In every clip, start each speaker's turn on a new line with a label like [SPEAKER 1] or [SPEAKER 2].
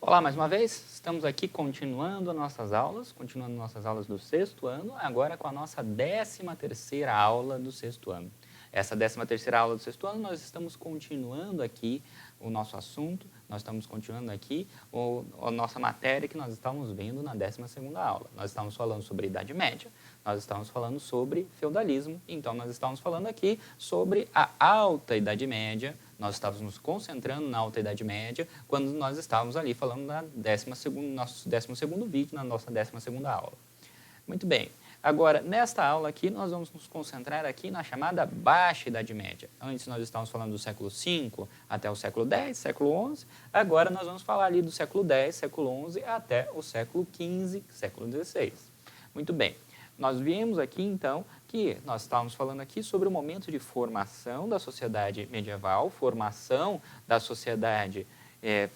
[SPEAKER 1] Olá, mais uma vez, estamos aqui continuando nossas aulas do sexto ano, agora com a nossa 13ª aula do sexto ano. Essa 13ª aula do sexto ano, nós estamos continuando aqui o nosso assunto, nós estamos continuando aqui a nossa matéria que nós estávamos vendo na 12ª aula. Nós estamos falando sobre Idade Média, nós estamos falando sobre feudalismo, então nós estamos falando aqui sobre a Alta Idade Média. Nós estávamos nos concentrando na Alta Idade Média quando nós estávamos ali falando na nosso 12º vídeo, na nossa 12ª aula. Muito bem. Agora, nesta aula aqui, nós vamos nos concentrar aqui na chamada Baixa Idade Média. Antes nós estávamos falando do século V até o século X, século XI. Agora nós vamos falar ali do século X, século XI até o século XV, século XVI. Muito bem. Nós vimos aqui, então, que nós estávamos falando aqui sobre o momento de formação da sociedade medieval, formação da sociedade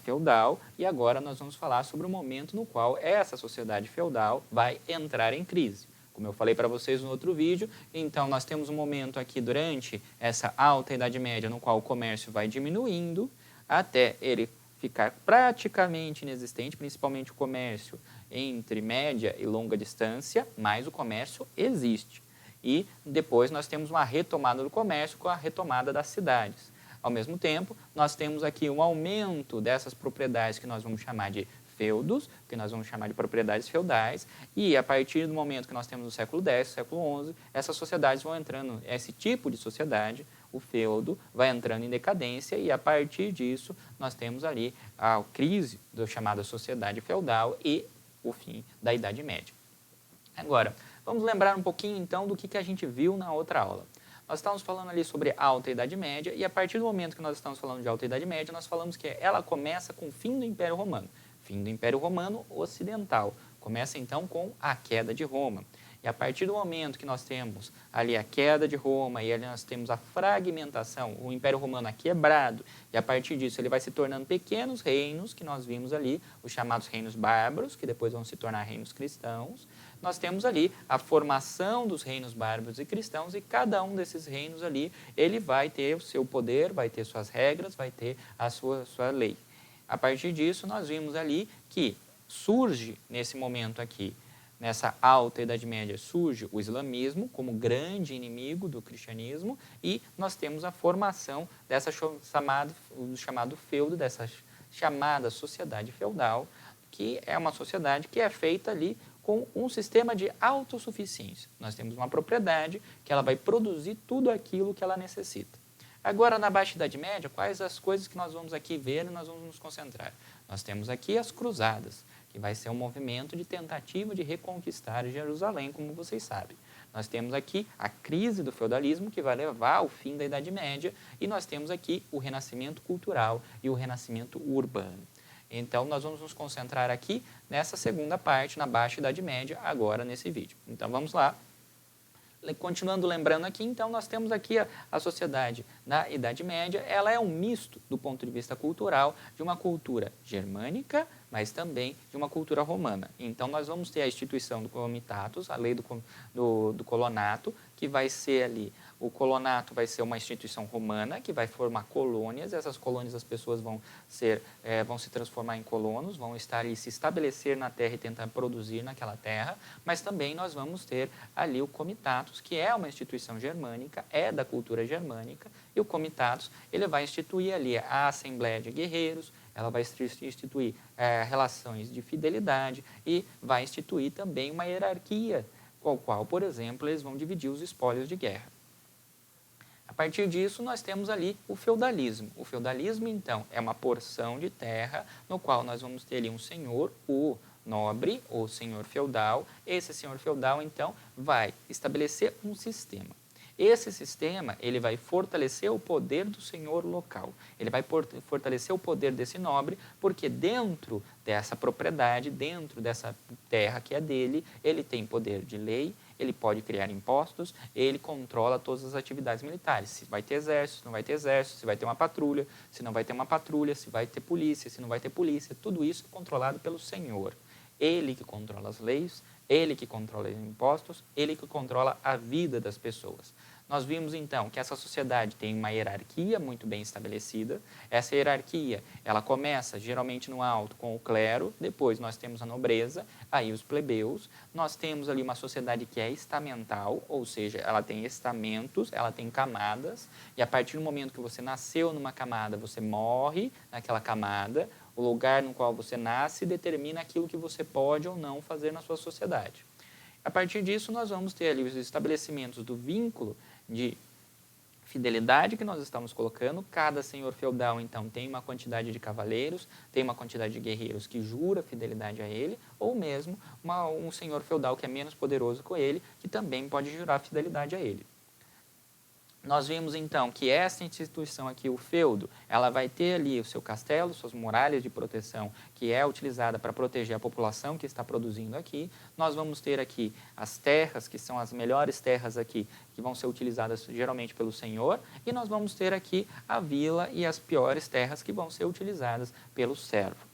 [SPEAKER 1] feudal, e agora nós vamos falar sobre o momento no qual essa sociedade feudal vai entrar em crise. Como eu falei para vocês no outro vídeo, então nós temos um momento aqui durante essa Alta Idade Média no qual o comércio vai diminuindo até ele ficar praticamente inexistente, principalmente o comércio entre média e longa distância, mas o comércio existe. E depois nós temos uma retomada do comércio com a retomada das cidades. Ao mesmo tempo, nós temos aqui um aumento dessas propriedades que nós vamos chamar de feudos, que nós vamos chamar de propriedades feudais, e a partir do momento que nós temos no século X, século XI, essas sociedades vão entrando, esse tipo de sociedade, o feudo, vai entrando em decadência, e a partir disso nós temos ali a crise da chamada sociedade feudal e o fim da Idade Média. Agora, vamos lembrar um pouquinho então do que a gente viu na outra aula. Nós estávamos falando ali sobre a Alta Idade Média, e a partir do momento que nós estamos falando de Alta Idade Média, nós falamos que ela começa com o fim do Império Romano. Fim do Império Romano Ocidental. Começa então com a queda de Roma. E a partir do momento que nós temos ali a queda de Roma e ali nós temos a fragmentação, o Império Romano é quebrado, e a partir disso ele vai se tornando pequenos reinos, que nós vimos ali, os chamados reinos bárbaros, que depois vão se tornar reinos cristãos. Nós temos ali a formação dos reinos bárbaros e cristãos, e cada um desses reinos ali, ele vai ter o seu poder, vai ter suas regras, vai ter a sua lei. A partir disso, nós vimos ali que surge, nesse momento aqui, nessa Alta Idade Média, surge o islamismo como grande inimigo do cristianismo, e nós temos a formação dessa chamado feudo, dessa chamada sociedade feudal, que é uma sociedade que é feita ali com um sistema de autossuficiência. Nós temos uma propriedade que ela vai produzir tudo aquilo que ela necessita. Agora, na Baixa Idade Média, quais as coisas que nós vamos aqui ver e nós vamos nos concentrar? Nós temos aqui as cruzadas, que vai ser um movimento de tentativa de reconquistar Jerusalém, como vocês sabem. Nós temos aqui a crise do feudalismo, que vai levar ao fim da Idade Média, e nós temos aqui o renascimento cultural e o renascimento urbano. Então, nós vamos nos concentrar aqui nessa segunda parte, na Baixa Idade Média, agora nesse vídeo. Então, vamos lá. Continuando lembrando aqui, então, nós temos aqui a sociedade da Idade Média. Ela é um misto, do ponto de vista cultural, de uma cultura germânica, mas também de uma cultura romana. Então, nós vamos ter a instituição do comitatus, a lei do colonato, que vai ser ali, o colonato vai ser uma instituição romana, que vai formar colônias. Essas colônias, as pessoas vão se transformar em colonos, vão estar ali, se estabelecer na terra e tentar produzir naquela terra, mas também nós vamos ter ali o comitatus, que é uma instituição germânica, é da cultura germânica, e o comitatus, ele vai instituir ali a assembleia de guerreiros, ela vai instituir relações de fidelidade e vai instituir também uma hierarquia, com a qual, por exemplo, eles vão dividir os espólios de guerra. A partir disso, nós temos ali o feudalismo. O feudalismo, então, é uma porção de terra no qual nós vamos ter ali um senhor, o nobre, ou senhor feudal. Esse senhor feudal, então, vai estabelecer um sistema. Esse sistema, ele vai fortalecer o poder do senhor local. Ele vai fortalecer o poder desse nobre, porque dentro dessa propriedade, dentro dessa terra que é dele, ele tem poder de lei, ele pode criar impostos, ele controla todas as atividades militares. Se vai ter exército, se não vai ter exército, se vai ter uma patrulha, se não vai ter uma patrulha, se vai ter polícia, se não vai ter polícia, tudo isso é controlado pelo senhor. Ele que controla as leis, ele que controla os impostos, ele que controla a vida das pessoas. Nós vimos, então, que essa sociedade tem uma hierarquia muito bem estabelecida. Essa hierarquia, ela começa geralmente no alto com o clero, depois nós temos a nobreza, aí os plebeus. Nós temos ali uma sociedade que é estamental, ou seja, ela tem estamentos, ela tem camadas, e a partir do momento que você nasceu numa camada, você morre naquela camada. O lugar no qual você nasce determina aquilo que você pode ou não fazer na sua sociedade. A partir disso, nós vamos ter ali os estabelecimentos do vínculo de fidelidade que nós estamos colocando. Cada senhor feudal, então, tem uma quantidade de cavaleiros, tem uma quantidade de guerreiros que jura fidelidade a ele, ou mesmo um senhor feudal que é menos poderoso que ele, que também pode jurar fidelidade a ele. Nós vimos, então, que essa instituição aqui, o feudo, ela vai ter ali o seu castelo, suas muralhas de proteção, que é utilizada para proteger a população que está produzindo aqui. Nós vamos ter aqui as terras, que são as melhores terras aqui, que vão ser utilizadas geralmente pelo senhor. E nós vamos ter aqui a vila e as piores terras, que vão ser utilizadas pelo servo.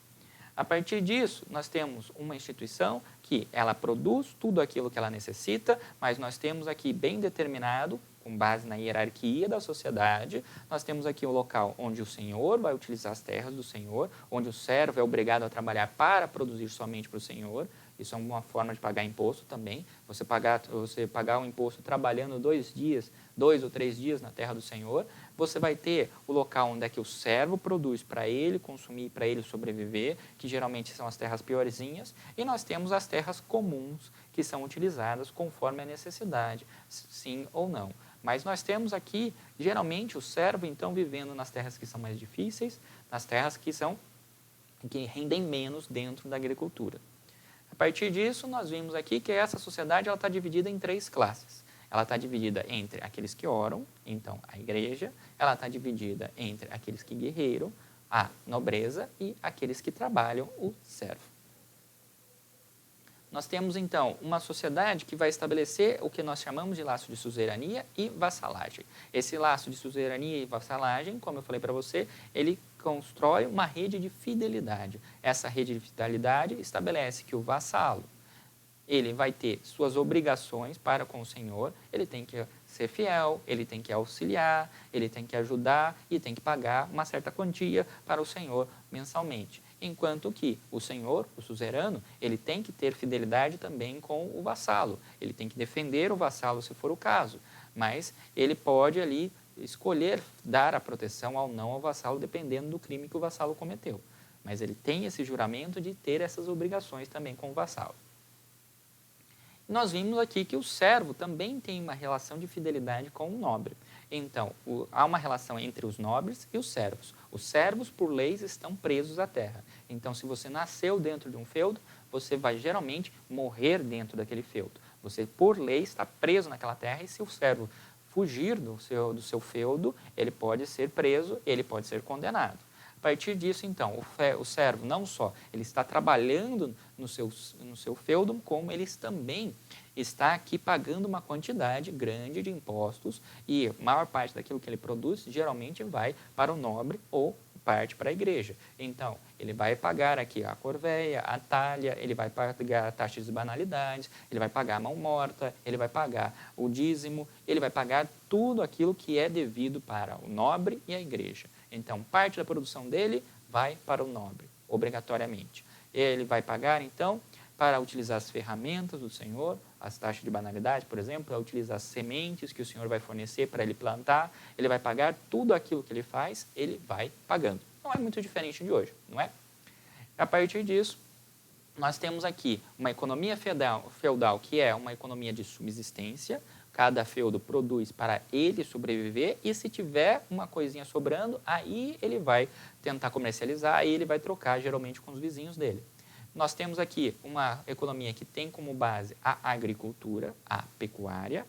[SPEAKER 1] A partir disso, nós temos uma instituição que ela produz tudo aquilo que ela necessita, mas nós temos aqui bem determinado, com base na hierarquia da sociedade, nós temos aqui o local onde o senhor vai utilizar as terras do senhor, onde o servo é obrigado a trabalhar para produzir somente para o senhor. Isso é uma forma de pagar imposto também. Você pagar o imposto trabalhando 2 ou 3 dias na terra do senhor. Você vai ter o local onde é que o servo produz para ele consumir, para ele sobreviver, que geralmente são as terras piorzinhas. E nós temos as terras comuns, que são utilizadas conforme a necessidade, sim ou não. Mas nós temos aqui, geralmente, o servo, então, vivendo nas terras que são mais difíceis, nas terras que rendem menos dentro da agricultura. A partir disso, nós vimos aqui que essa sociedade está dividida em 3 classes. Ela está dividida entre aqueles que oram, então, a igreja. Ela está dividida entre aqueles que guerreiram, a nobreza, e aqueles que trabalham, o servo. Nós temos, então, uma sociedade que vai estabelecer o que nós chamamos de laço de suzerania e vassalagem. Esse laço de suzerania e vassalagem, como eu falei para você, ele constrói uma rede de fidelidade. Essa rede de fidelidade estabelece que o vassalo, ele vai ter suas obrigações para com o senhor, ele tem que ser fiel, ele tem que auxiliar, ele tem que ajudar e tem que pagar uma certa quantia para o senhor mensalmente. Enquanto que o senhor, o suzerano, ele tem que ter fidelidade também com o vassalo. Ele tem que defender o vassalo se for o caso, mas ele pode ali escolher dar a proteção ou não ao vassalo dependendo do crime que o vassalo cometeu. Mas ele tem esse juramento de ter essas obrigações também com o vassalo. Nós vimos aqui que o servo também tem uma relação de fidelidade com o nobre. Então, há uma relação entre os nobres e os servos. Os servos, por leis, estão presos à terra. Então, se você nasceu dentro de um feudo, você vai geralmente morrer dentro daquele feudo. Você, por lei, está preso naquela terra e se o servo fugir do seu feudo, ele pode ser preso, ele pode ser condenado. A partir disso, então, o servo não só ele está trabalhando no seu feudo, como ele também está aqui pagando uma quantidade grande de impostos e a maior parte daquilo que ele produz geralmente vai para o nobre ou parte para a igreja. Então, ele vai pagar aqui a corveia, a talha, ele vai pagar taxas de banalidades, ele vai pagar a mão morta, ele vai pagar o dízimo, ele vai pagar tudo aquilo que é devido para o nobre e a igreja. Então, parte da produção dele vai para o nobre, obrigatoriamente. Ele vai pagar, então, para utilizar as ferramentas do Senhor, as taxas de banalidade, por exemplo, para utilizar as sementes que o Senhor vai fornecer para ele plantar, ele vai pagar tudo aquilo que ele faz, ele vai pagando. Não é muito diferente de hoje, não é? A partir disso, nós temos aqui uma economia feudal, que é uma economia de subsistência. Cada feudo produz para ele sobreviver e se tiver uma coisinha sobrando, aí ele vai tentar comercializar, aí ele vai trocar geralmente com os vizinhos dele. Nós temos aqui uma economia que tem como base a agricultura, a pecuária,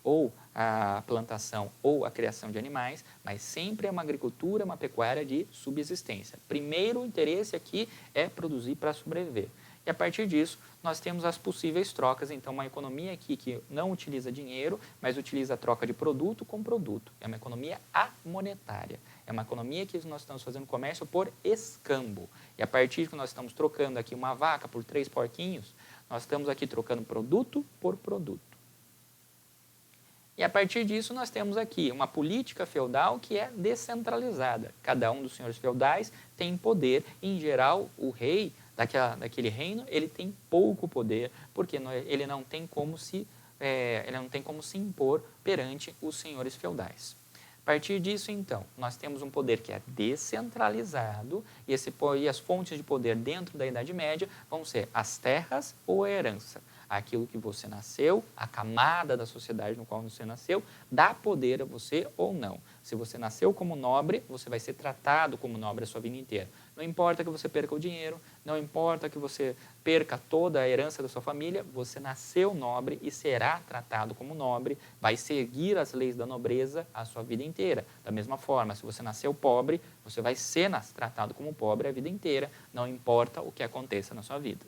[SPEAKER 1] ou a plantação ou a criação de animais, mas sempre é uma agricultura, uma pecuária de subsistência. Primeiro, o interesse aqui é produzir para sobreviver. E a partir disso, nós temos as possíveis trocas. Então, uma economia aqui que não utiliza dinheiro, mas utiliza a troca de produto com produto. É uma economia amonetária. É uma economia que nós estamos fazendo comércio por escambo. E a partir que nós estamos trocando aqui uma vaca por 3 porquinhos, nós estamos aqui trocando produto por produto. E a partir disso nós temos aqui uma política feudal que é descentralizada. Cada um dos senhores feudais tem poder, em geral o rei daquele reino ele tem pouco poder, porque ele não tem como se impor perante os senhores feudais. A partir disso, então, nós temos um poder que é descentralizado e as fontes de poder dentro da Idade Média vão ser as terras ou a herança. Aquilo que você nasceu, a camada da sociedade no qual você nasceu, dá poder a você ou não. Se você nasceu como nobre, você vai ser tratado como nobre a sua vida inteira. Não importa que você perca o dinheiro, não importa que você perca toda a herança da sua família, você nasceu nobre e será tratado como nobre, vai seguir as leis da nobreza a sua vida inteira. Da mesma forma, se você nasceu pobre, você vai ser tratado como pobre a vida inteira, não importa o que aconteça na sua vida.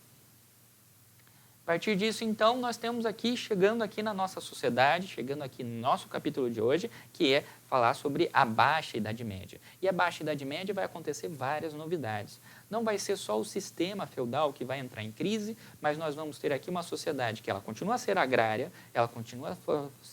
[SPEAKER 1] A partir disso, então, nós temos aqui, chegando aqui na nossa sociedade, chegando aqui no nosso capítulo de hoje, que é falar sobre a Baixa Idade Média. E a Baixa Idade Média vai acontecer várias novidades. Não vai ser só o sistema feudal que vai entrar em crise, mas nós vamos ter aqui uma sociedade que ela continua a ser agrária, ela continua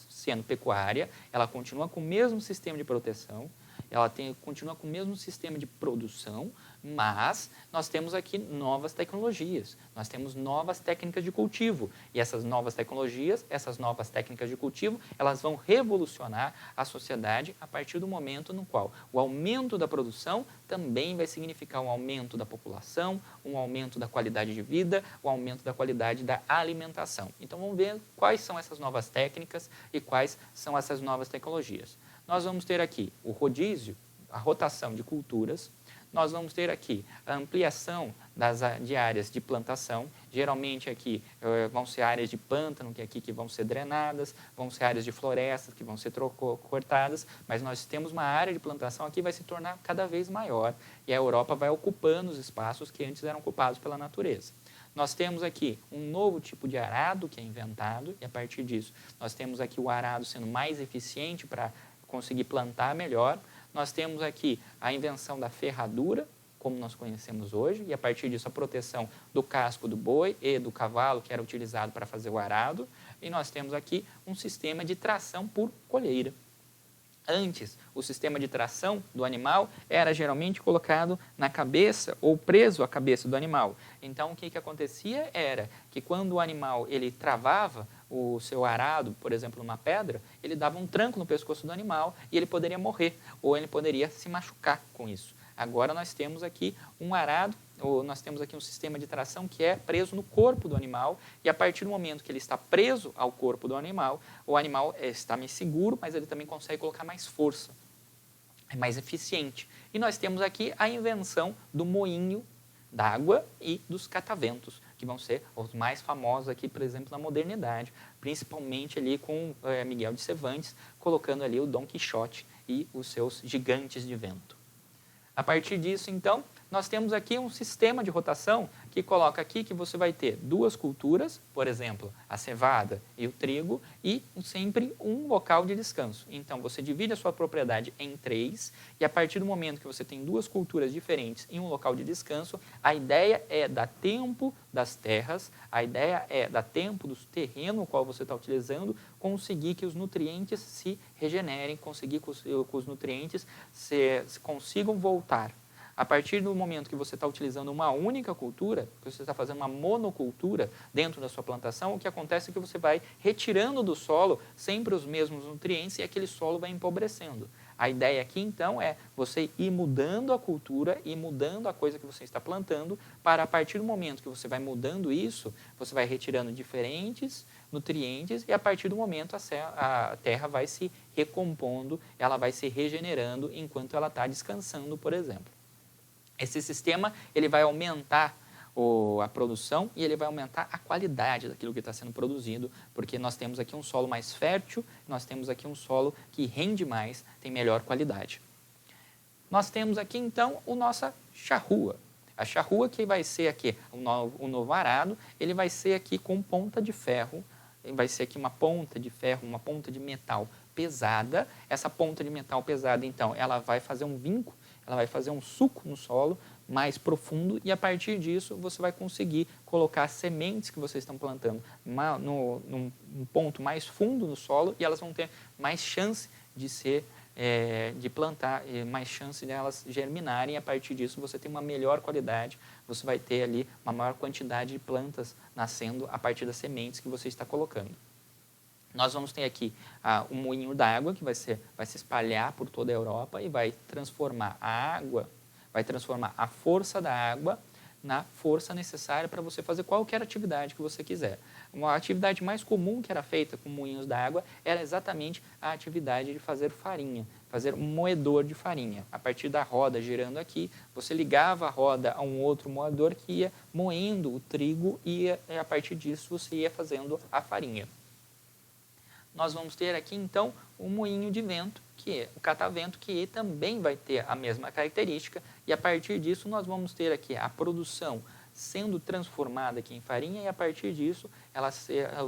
[SPEAKER 1] sendo pecuária, ela continua com o mesmo sistema de proteção, ela continua com o mesmo sistema de produção, mas nós temos aqui novas tecnologias, nós temos novas técnicas de cultivo. E essas novas tecnologias, essas novas técnicas de cultivo, elas vão revolucionar a sociedade a partir do momento no qual o aumento da produção também vai significar um aumento da população, um aumento da qualidade de vida, um aumento da qualidade da alimentação. Então vamos ver quais são essas novas técnicas e quais são essas novas tecnologias. Nós vamos ter aqui o rodízio, a rotação de culturas. Nós vamos ter aqui a ampliação de áreas de plantação. Geralmente aqui vão ser áreas de pântano que vão ser drenadas, vão ser áreas de florestas que vão ser cortadas, mas nós temos uma área de plantação aqui que vai se tornar cada vez maior e a Europa vai ocupando os espaços que antes eram ocupados pela natureza. Nós temos aqui um novo tipo de arado que é inventado e a partir disso nós temos aqui o arado sendo mais eficiente para conseguir plantar melhor. Nós temos aqui a invenção da ferradura, como nós conhecemos hoje, e a partir disso a proteção do casco do boi e do cavalo, que era utilizado para fazer o arado. E nós temos aqui um sistema de tração por colheira. Antes, o sistema de tração do animal era geralmente colocado na cabeça ou preso à cabeça do animal. Então, o que acontecia era que quando o animal ele travava o seu arado, por exemplo, numa pedra, ele dava um tranco no pescoço do animal e ele poderia morrer, ou ele poderia se machucar com isso. Agora nós temos aqui um arado, ou nós temos aqui um sistema de tração que é preso no corpo do animal, e a partir do momento que ele está preso ao corpo do animal, o animal está mais seguro, mas ele também consegue colocar mais força, é mais eficiente. E nós temos aqui a invenção do moinho d'água e dos cataventos, que vão ser os mais famosos aqui, por exemplo, na modernidade, principalmente ali com Miguel de Cervantes, colocando ali o Dom Quixote e os seus gigantes de vento. A partir disso, então, nós temos aqui um sistema de rotação que coloca aqui que você vai ter duas culturas, por exemplo, a cevada e o trigo, e sempre um local de descanso. Então, você divide a sua propriedade em 3, e a partir do momento que você tem duas culturas diferentes em um local de descanso, a ideia é dar tempo das terras, a ideia é dar tempo do terreno no qual você está utilizando, conseguir que os nutrientes se regenerem, conseguir que os nutrientes se consigam voltar. A partir do momento que você está utilizando uma única cultura, que você está fazendo uma monocultura dentro da sua plantação, o que acontece é que você vai retirando do solo sempre os mesmos nutrientes e aquele solo vai empobrecendo. A ideia aqui, então, é você ir mudando a cultura e mudando a coisa que você está plantando, para a partir do momento que você vai mudando isso, você vai retirando diferentes nutrientes e a partir do momento a terra vai se recompondo, ela vai se regenerando enquanto ela está descansando, por exemplo. Esse sistema ele vai aumentar a produção e ele vai aumentar a qualidade daquilo que está sendo produzido, porque nós temos aqui um solo mais fértil, nós temos aqui um solo que rende mais, tem melhor qualidade. Nós temos aqui, então, a nossa charrua. A charrua que vai ser aqui, o novo arado, ele vai ser aqui com ponta de ferro, vai ser aqui uma ponta de ferro, uma ponta de metal pesada. Essa ponta de metal pesada, então, ela vai fazer um vinco ela vai fazer um suco no solo mais profundo e a partir disso você vai conseguir colocar as sementes que vocês estão plantando num ponto mais fundo no solo e elas vão ter mais chance de plantar, mais chance de elas germinarem e a partir disso você tem uma melhor qualidade, você vai ter ali uma maior quantidade de plantas nascendo a partir das sementes que você está colocando. Nós vamos ter aqui um moinho d'água que vai se espalhar por toda a Europa e vai transformar a água, vai transformar a força da água na força necessária para você fazer qualquer atividade que você quiser. Uma atividade mais comum que era feita com moinhos d'água era exatamente a atividade de fazer farinha, fazer um moedor de farinha. A partir da roda girando aqui, você ligava a roda a um outro moedor que ia moendo o trigo e a partir disso você ia fazendo a farinha. Nós vamos ter aqui, então, o moinho de vento, que é o catavento, que também vai ter a mesma característica, e a partir disso nós vamos ter aqui a produção sendo transformada aqui em farinha, e a partir disso, ela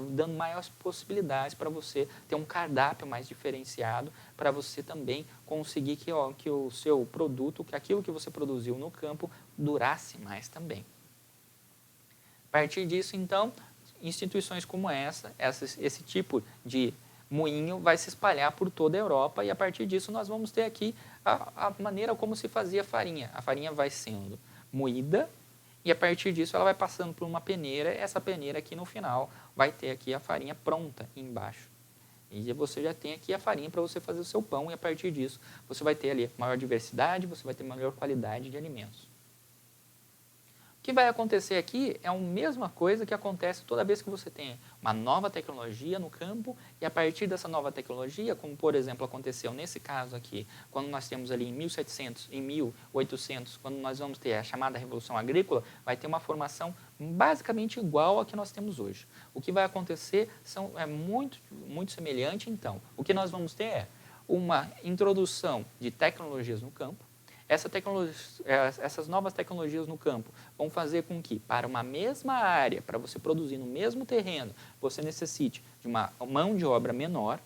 [SPEAKER 1] dando maiores possibilidades para você ter um cardápio mais diferenciado, para você também conseguir que o seu produto, que aquilo que você produziu no campo, durasse mais também. A partir disso, então, instituições como esse tipo de moinho vai se espalhar por toda a Europa e a partir disso nós vamos ter aqui a maneira como se fazia a farinha. A farinha vai sendo moída e a partir disso ela vai passando por uma peneira e essa peneira aqui no final vai ter aqui a farinha pronta embaixo. E você já tem aqui a farinha para você fazer o seu pão e a partir disso você vai ter ali maior diversidade, você vai ter maior qualidade de alimentos. O que vai acontecer aqui é a mesma coisa que acontece toda vez que você tem uma nova tecnologia no campo e a partir dessa nova tecnologia, como por exemplo aconteceu nesse caso aqui, quando nós temos ali em 1700, em 1800, quando nós vamos ter a chamada Revolução Agrícola, vai ter uma formação basicamente igual à que nós temos hoje. O que vai acontecer é muito semelhante, então. O que nós vamos ter é uma introdução de tecnologias no campo. Essas novas tecnologias no campo vão fazer com que, para uma mesma área, para você produzir no mesmo terreno, você necessite de uma mão de obra menor,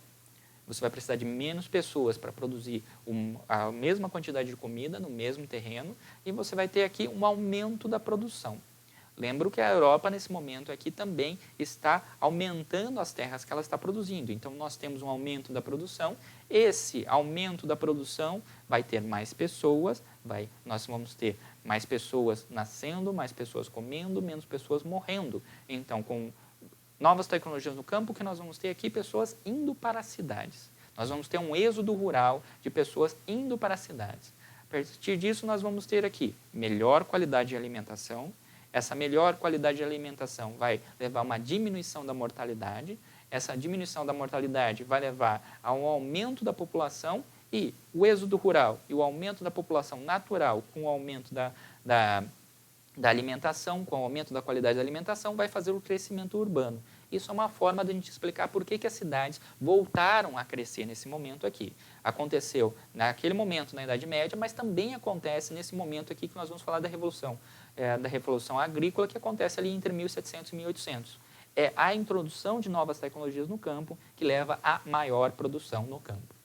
[SPEAKER 1] você vai precisar de menos pessoas para produzir a mesma quantidade de comida no mesmo terreno e você vai ter aqui um aumento da produção. Lembro que a Europa, nesse momento aqui, também está aumentando as terras que ela está produzindo. Então, nós temos um aumento da produção. Esse aumento da produção vai ter mais pessoas, nós vamos ter mais pessoas nascendo, mais pessoas comendo, menos pessoas morrendo. Então, com novas tecnologias no campo, o que nós vamos ter aqui? Pessoas indo para as cidades. Nós vamos ter um êxodo rural de pessoas indo para as cidades. A partir disso, nós vamos ter aqui melhor qualidade de alimentação. Essa melhor qualidade de alimentação vai levar a uma diminuição da mortalidade. Essa diminuição da mortalidade vai levar a um aumento da população e o êxodo rural e o aumento da população natural com o aumento da alimentação, com o aumento da qualidade da alimentação, vai fazer o crescimento urbano. Isso é uma forma de a gente explicar por que as cidades voltaram a crescer nesse momento aqui. Aconteceu naquele momento na Idade Média, mas também acontece nesse momento aqui que nós vamos falar da Revolução Agrícola, que acontece ali entre 1700 e 1800. É a introdução de novas tecnologias no campo que leva a maior produção no campo.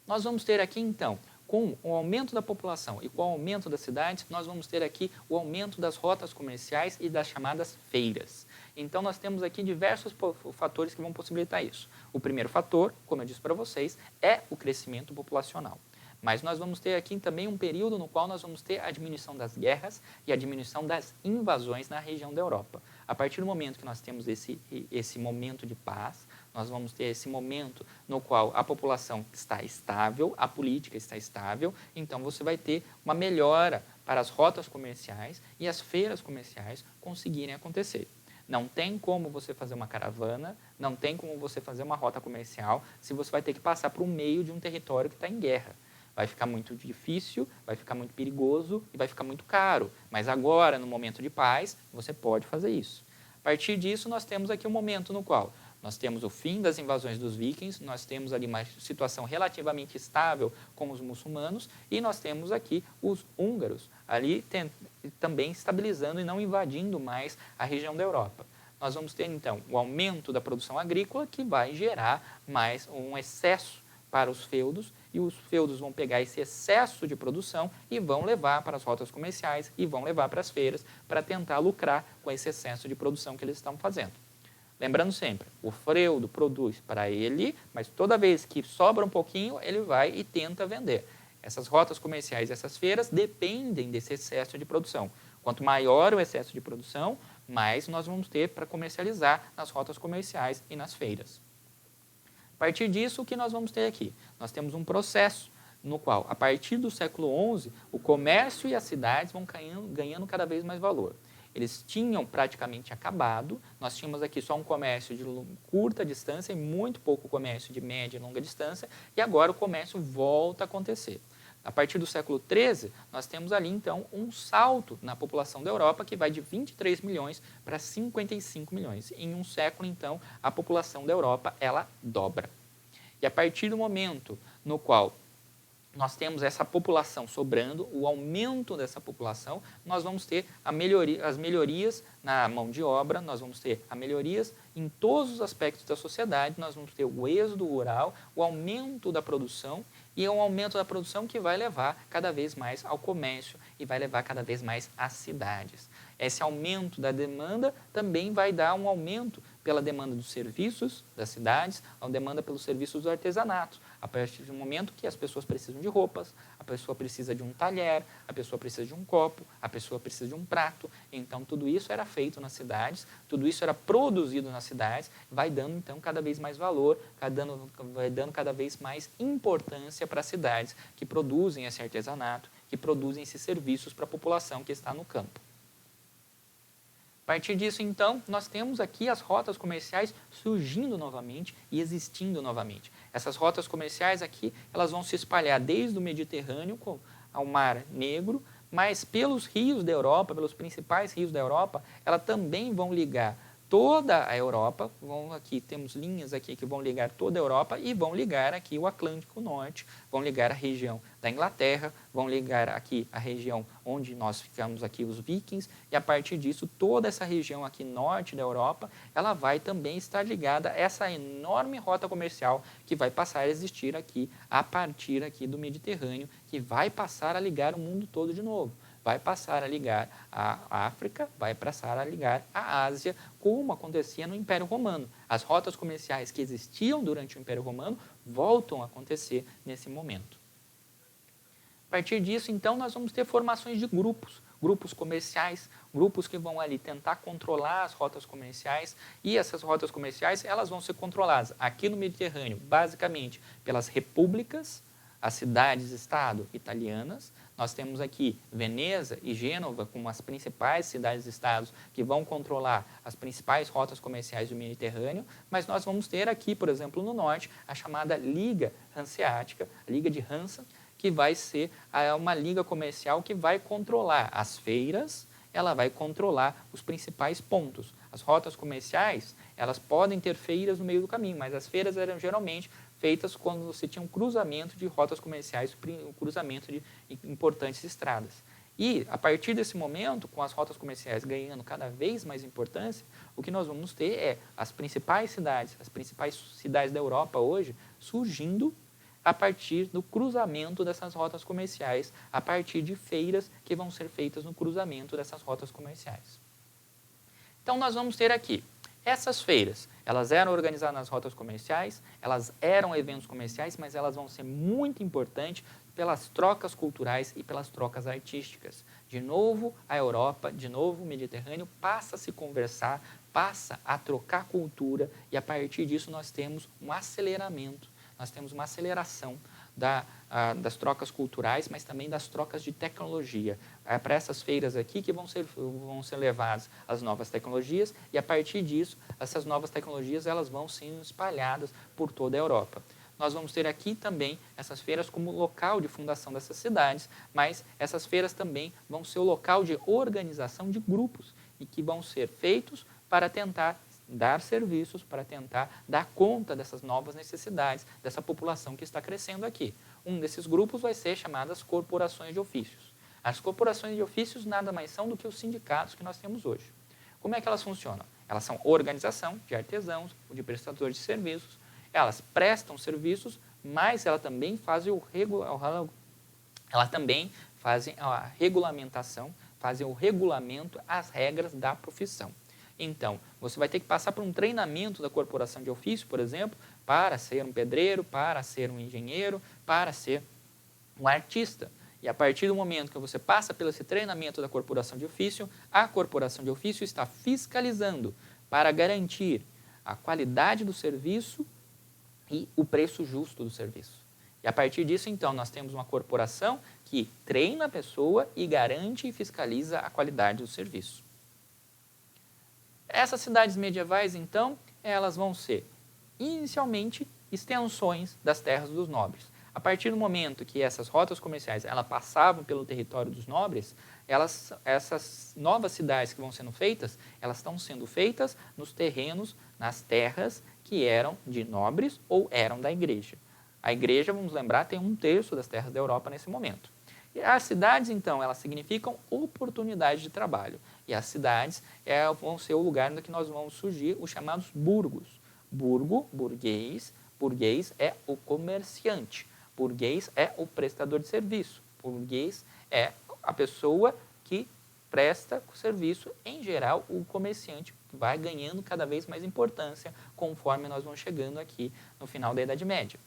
[SPEAKER 1] Nós vamos ter aqui, então, com o aumento da população e com o aumento das cidades, nós vamos ter aqui o aumento das rotas comerciais e das chamadas feiras. Então, nós temos aqui diversos fatores que vão possibilitar isso. O primeiro fator, como eu disse para vocês, é o crescimento populacional. Mas nós vamos ter aqui também um período no qual nós vamos ter a diminuição das guerras e a diminuição das invasões na região da Europa. A partir do momento que nós temos esse momento de paz, nós vamos ter esse momento no qual a população está estável, a política está estável, então você vai ter uma melhora para as rotas comerciais e as feiras comerciais conseguirem acontecer. Não tem como você fazer uma caravana, não tem como você fazer uma rota comercial se você vai ter que passar por um meio de um território que está em guerra. Vai ficar muito difícil, vai ficar muito perigoso e vai ficar muito caro. Mas agora, no momento de paz, você pode fazer isso. A partir disso, nós temos aqui um momento no qual nós temos o fim das invasões dos vikings, nós temos ali uma situação relativamente estável com os muçulmanos e nós temos aqui os húngaros ali também estabilizando e não invadindo mais a região da Europa. Nós vamos ter, então, o aumento da produção agrícola que vai gerar mais um excesso para os feudos, e os feudos vão pegar esse excesso de produção e vão levar para as rotas comerciais e vão levar para as feiras para tentar lucrar com esse excesso de produção que eles estão fazendo. Lembrando sempre, o feudo produz para ele, mas toda vez que sobra um pouquinho, ele vai e tenta vender. Essas rotas comerciais, essas feiras, dependem desse excesso de produção. Quanto maior o excesso de produção, mais nós vamos ter para comercializar nas rotas comerciais e nas feiras. A partir disso, o que nós vamos ter aqui? Nós temos um processo no qual, a partir do século XI, o comércio e as cidades vão ganhando cada vez mais valor. Eles tinham praticamente acabado, nós tínhamos aqui só um comércio de curta distância e muito pouco comércio de média e longa distância, e agora o comércio volta a acontecer. A partir do século XIII, nós temos ali, então, um salto na população da Europa que vai de 23 milhões para 55 milhões. Em um século, então, a população da Europa, ela dobra. E a partir do momento no qual nós temos essa população sobrando, o aumento dessa população, nós vamos ter as melhorias na mão de obra, nós vamos ter as melhorias em todos os aspectos da sociedade, nós vamos ter o êxodo rural, o aumento da produção, e é um aumento da produção que vai levar cada vez mais ao comércio e vai levar cada vez mais às cidades. Esse aumento da demanda também vai dar um aumento pela demanda dos serviços das cidades, a demanda pelos serviços do artesanato. A partir do momento que as pessoas precisam de roupas, a pessoa precisa de um talher, a pessoa precisa de um copo, a pessoa precisa de um prato. Então, tudo isso era feito nas cidades, tudo isso era produzido nas cidades, vai dando, então, cada vez mais valor, vai dando cada vez mais importância para as cidades que produzem esse artesanato, que produzem esses serviços para a população que está no campo. A partir disso, então, nós temos aqui as rotas comerciais surgindo novamente e existindo novamente. Essas rotas comerciais aqui, elas vão se espalhar desde o Mediterrâneo ao Mar Negro, mas pelos rios da Europa, pelos principais rios da Europa, elas também vão ligar toda a Europa, aqui temos linhas aqui que vão ligar toda a Europa e vão ligar aqui o Atlântico Norte, vão ligar a região da Inglaterra, vão ligar aqui a região onde nós ficamos aqui, os vikings, e a partir disso, toda essa região aqui norte da Europa, ela vai também estar ligada a essa enorme rota comercial que vai passar a existir aqui, a partir aqui do Mediterrâneo, que vai passar a ligar o mundo todo de novo. Vai passar a ligar a África, vai passar a ligar a Ásia, como acontecia no Império Romano. As rotas comerciais que existiam durante o Império Romano voltam a acontecer nesse momento. A partir disso, então, nós vamos ter formações de grupos comerciais, grupos que vão ali tentar controlar as rotas comerciais, e essas rotas comerciais elas vão ser controladas aqui no Mediterrâneo, basicamente pelas repúblicas, as cidades-estado italianas. Nós temos aqui Veneza e Gênova como as principais cidades-estados que vão controlar as principais rotas comerciais do Mediterrâneo, mas nós vamos ter aqui, por exemplo, no norte, a chamada Liga Hanseática, Liga de Hansa, que vai ser uma liga comercial que vai controlar as feiras, ela vai controlar os principais pontos. As rotas comerciais, elas podem ter feiras no meio do caminho, mas as feiras eram geralmente feitas quando você tinha um cruzamento de rotas comerciais, um cruzamento de importantes estradas. E, a partir desse momento, com as rotas comerciais ganhando cada vez mais importância, o que nós vamos ter é as principais cidades da Europa hoje, surgindo a partir do cruzamento dessas rotas comerciais, a partir de feiras que vão ser feitas no cruzamento dessas rotas comerciais. Então, nós vamos ter aqui essas feiras, elas eram organizadas nas rotas comerciais, elas eram eventos comerciais, mas elas vão ser muito importantes pelas trocas culturais e pelas trocas artísticas. De novo, a Europa, de novo, o Mediterrâneo passa a se conversar, passa a trocar cultura, e a partir disso nós temos um aceleramento, nós temos uma aceleração das trocas culturais, mas também das trocas de tecnologia. É para essas feiras aqui que vão ser levadas as novas tecnologias, e a partir disso, essas novas tecnologias elas vão sendo espalhadas por toda a Europa. Nós vamos ter aqui também essas feiras como local de fundação dessas cidades, mas essas feiras também vão ser o local de organização de grupos, e que vão ser feitos para tentar dar serviços, para tentar dar conta dessas novas necessidades, dessa população que está crescendo aqui. Um desses grupos vai ser chamadas corporações de ofícios. As corporações de ofícios nada mais são do que os sindicatos que nós temos hoje. Como é que elas funcionam? Elas são organização de artesãos, de prestadores de serviços, elas prestam serviços mas ela também faz a regulamentação, fazem o regulamento, as regras da profissão. Então, você vai ter que passar por um treinamento da corporação de ofício, por exemplo, para ser um pedreiro, para ser um engenheiro, para ser um artista. E a partir do momento que você passa pelo esse treinamento da corporação de ofício, a corporação de ofício está fiscalizando para garantir a qualidade do serviço e o preço justo do serviço. E a partir disso, então, nós temos uma corporação que treina a pessoa e garante e fiscaliza a qualidade do serviço. Essas cidades medievais, então, elas vão ser, inicialmente, extensões das terras dos nobres. A partir do momento que essas rotas comerciais elas passavam pelo território dos nobres, essas novas cidades que vão sendo feitas, elas estão sendo feitas nos terrenos, nas terras que eram de nobres ou eram da igreja. A igreja, vamos lembrar, tem 1/3 das terras da Europa nesse momento. E as cidades, então, elas significam oportunidade de trabalho. E as cidades vão ser o lugar onde nós vamos surgir os chamados burgos. Burgo, burguês é o comerciante. Burguês é o prestador de serviço. Burguês é a pessoa que presta o serviço. Em geral, o comerciante vai ganhando cada vez mais importância conforme nós vamos chegando aqui no final da Idade Média.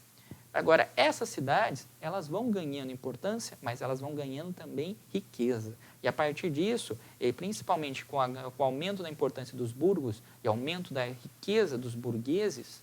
[SPEAKER 1] Agora, essas cidades, elas vão ganhando importância, mas elas vão ganhando também riqueza. E a partir disso, e principalmente com o aumento da importância dos burgos e aumento da riqueza dos burgueses,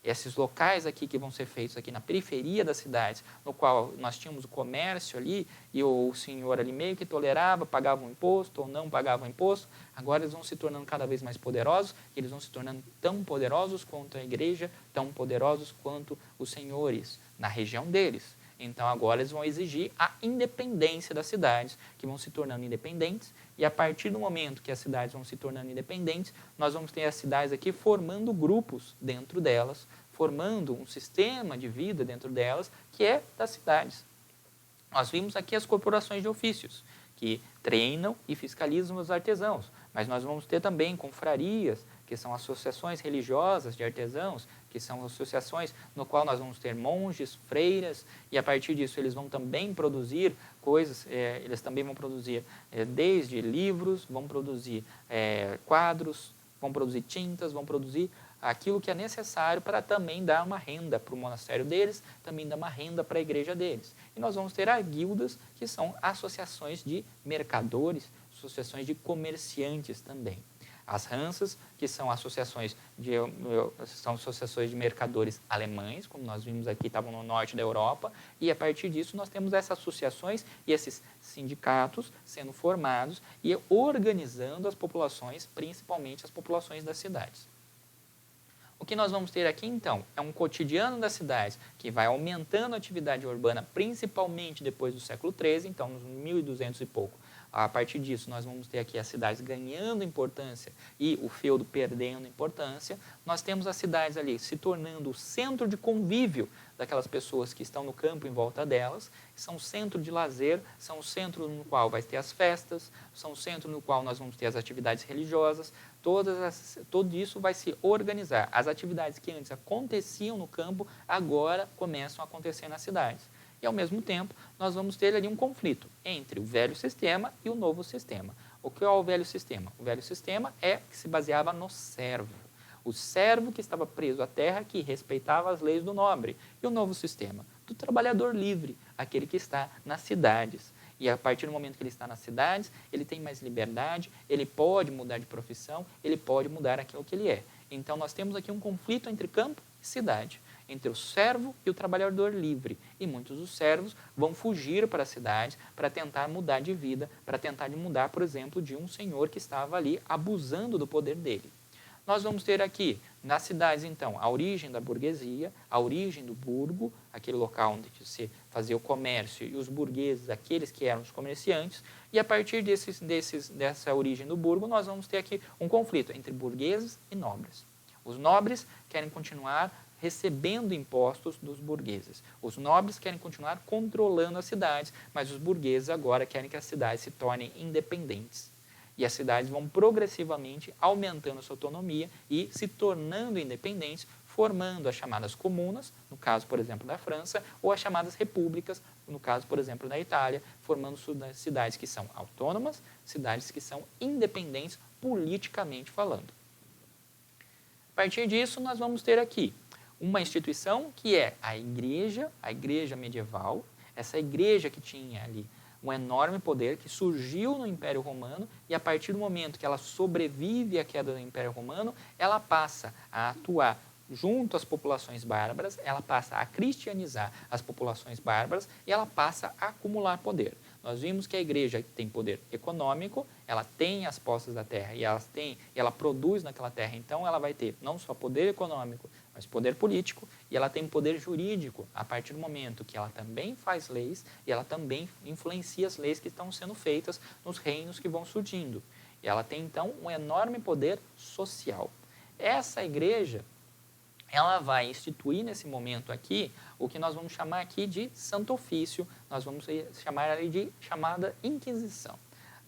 [SPEAKER 1] esses locais aqui que vão ser feitos aqui na periferia das cidades, no qual nós tínhamos o comércio ali e o senhor ali meio que tolerava, pagava um imposto ou não pagava um imposto, agora eles vão se tornando cada vez mais poderosos e eles vão se tornando tão poderosos quanto a igreja, tão poderosos quanto os senhores na região deles. Então agora eles vão exigir a independência das cidades, que vão se tornando independentes, e a partir do momento que as cidades vão se tornando independentes, nós vamos ter as cidades aqui formando grupos dentro delas, formando um sistema de vida dentro delas, que é das cidades. Nós vimos aqui as corporações de ofícios, que treinam e fiscalizam os artesãos, mas nós vamos ter também confrarias, que são associações religiosas de artesãos, que são associações no qual nós vamos ter monges, freiras, e a partir disso eles vão também produzir coisas, eles também vão produzir desde livros, vão produzir quadros, vão produzir tintas, vão produzir aquilo que é necessário para também dar uma renda para o monastério deles, também dar uma renda para a igreja deles. E nós vamos ter as guildas, que são associações de mercadores, associações de comerciantes também. As Hanzas, que são associações de mercadores alemães, como nós vimos aqui, estavam no norte da Europa, e a partir disso nós temos essas associações e esses sindicatos sendo formados e organizando as populações, principalmente as populações das cidades. O que nós vamos ter aqui, então, é um cotidiano das cidades que vai aumentando a atividade urbana, principalmente depois do século XIII, então, nos 1200 e pouco. A partir disso, nós vamos ter aqui as cidades ganhando importância e o feudo perdendo importância. Nós temos as cidades ali se tornando o centro de convívio daquelas pessoas que estão no campo em volta delas, são o centro de lazer, são o centro no qual vai ter as festas, são o centro no qual nós vamos ter as atividades religiosas, tudo isso vai se organizar. As atividades que antes aconteciam no campo, agora começam a acontecer nas cidades. E, ao mesmo tempo, nós vamos ter ali um conflito entre o velho sistema e o novo sistema. O que é o velho sistema? O velho sistema que se baseava no servo. O servo que estava preso à terra, que respeitava as leis do nobre. E o novo sistema? Do trabalhador livre, aquele que está nas cidades. E a partir do momento que ele está nas cidades, ele tem mais liberdade, ele pode mudar de profissão, ele pode mudar aquilo que ele é. Então, nós temos aqui um conflito entre campo e cidade, entre o servo e o trabalhador livre. E muitos dos servos vão fugir para a cidade para tentar mudar de vida, para tentar mudar, por exemplo, de um senhor que estava ali abusando do poder dele. Nós vamos ter aqui, nas cidades, então, a origem da burguesia, a origem do burgo, aquele local onde se fazia o comércio, e os burgueses, aqueles que eram os comerciantes, e a partir dessa origem do burgo, nós vamos ter aqui um conflito entre burgueses e nobres. Os nobres querem continuar recebendo impostos dos burgueses. Os nobres querem continuar controlando as cidades, mas os burgueses agora querem que as cidades se tornem independentes. E as cidades vão progressivamente aumentando a sua autonomia e se tornando independentes, formando as chamadas comunas, no caso, por exemplo, da França, ou as chamadas repúblicas, no caso, por exemplo, da Itália, formando cidades que são autônomas, cidades que são independentes politicamente falando. A partir disso, nós vamos ter aqui uma instituição que é a igreja medieval, essa igreja que tinha ali um enorme poder, que surgiu no Império Romano, e a partir do momento que ela sobrevive à queda do Império Romano, ela passa a atuar junto às populações bárbaras, ela passa a cristianizar as populações bárbaras e ela passa a acumular poder. Nós vimos que a igreja tem poder econômico, ela tem as posses da terra e ela produz naquela terra, então ela vai ter não só poder econômico, mas poder político, e ela tem poder jurídico a partir do momento que ela também faz leis e ela também influencia as leis que estão sendo feitas nos reinos que vão surgindo. E ela tem, então, um enorme poder social. Essa igreja, ela vai instituir nesse momento aqui o que nós vamos chamar aqui de Santo Ofício, nós vamos chamar ali de chamada Inquisição.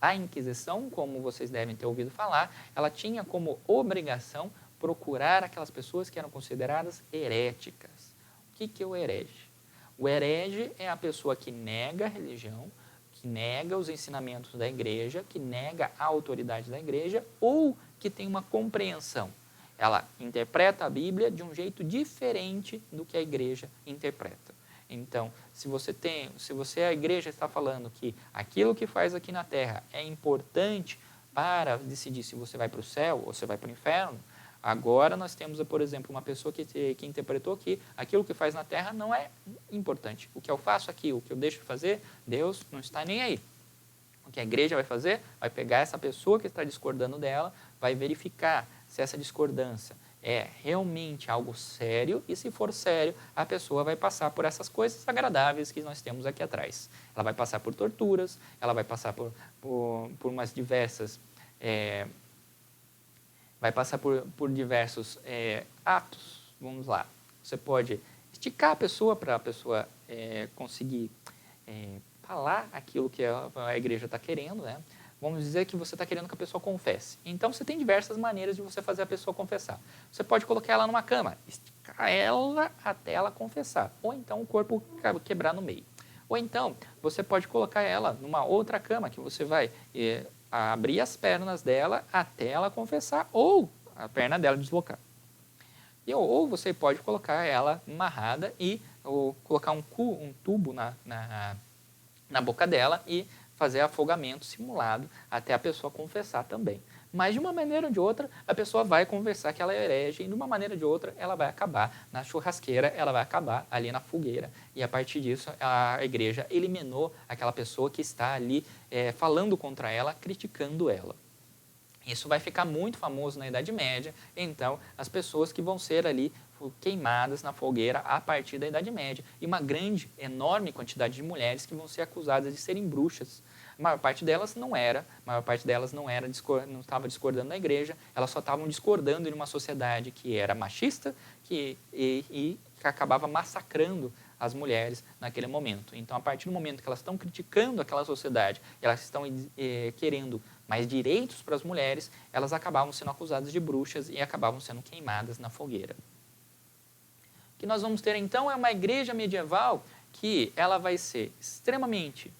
[SPEAKER 1] A Inquisição, como vocês devem ter ouvido falar, ela tinha como obrigação procurar aquelas pessoas que eram consideradas heréticas. O que é o herege? O herege é a pessoa que nega a religião, que nega os ensinamentos da igreja, que nega a autoridade da igreja ou que tem uma compreensão. Ela interpreta a Bíblia de um jeito diferente do que a igreja interpreta. Então, se a igreja está falando que aquilo que faz aqui na terra é importante para decidir se você vai para o céu ou se vai para o inferno, agora nós temos, por exemplo, uma pessoa que interpretou que aquilo que faz na terra não é importante. O que eu faço aqui, o que eu deixo de fazer, Deus não está nem aí. O que a igreja vai fazer? Vai pegar essa pessoa que está discordando dela, vai verificar se essa discordância é realmente algo sério, e se for sério, a pessoa vai passar por essas coisas agradáveis que nós temos aqui atrás. Ela vai passar por torturas, ela vai passar por umas diversas... vai passar por diversos atos. Vamos lá. Você pode esticar a pessoa para a pessoa conseguir falar aquilo que a igreja está querendo, né? Vamos dizer que você está querendo que a pessoa confesse. Então, você tem diversas maneiras de você fazer a pessoa confessar. Você pode colocar ela numa cama, esticar ela até ela confessar. Ou então o corpo quebrar no meio. Ou então, você pode colocar ela numa outra cama, que você vai abrir as pernas dela até ela confessar, ou a perna dela deslocar. Ou você pode colocar ela amarrada ou colocar um tubo na boca dela e fazer afogamento simulado até a pessoa confessar também. Mas, de uma maneira ou de outra, a pessoa vai confessar que ela é herege, e de uma maneira ou de outra, ela vai acabar na churrasqueira, ela vai acabar ali na fogueira. E, a partir disso, a igreja eliminou aquela pessoa que está ali falando contra ela, criticando ela. Isso vai ficar muito famoso na Idade Média, então, as pessoas que vão ser ali queimadas na fogueira a partir da Idade Média. E uma grande, enorme quantidade de mulheres que vão ser acusadas de serem bruxas. A maior parte delas não estava discordando da igreja, elas só estavam discordando em uma sociedade que era machista e que acabava massacrando as mulheres naquele momento. Então, a partir do momento que elas estão criticando aquela sociedade, elas estão querendo mais direitos para as mulheres, elas acabavam sendo acusadas de bruxas e acabavam sendo queimadas na fogueira. O que nós vamos ter, então, é uma igreja medieval que ela vai ser extremamente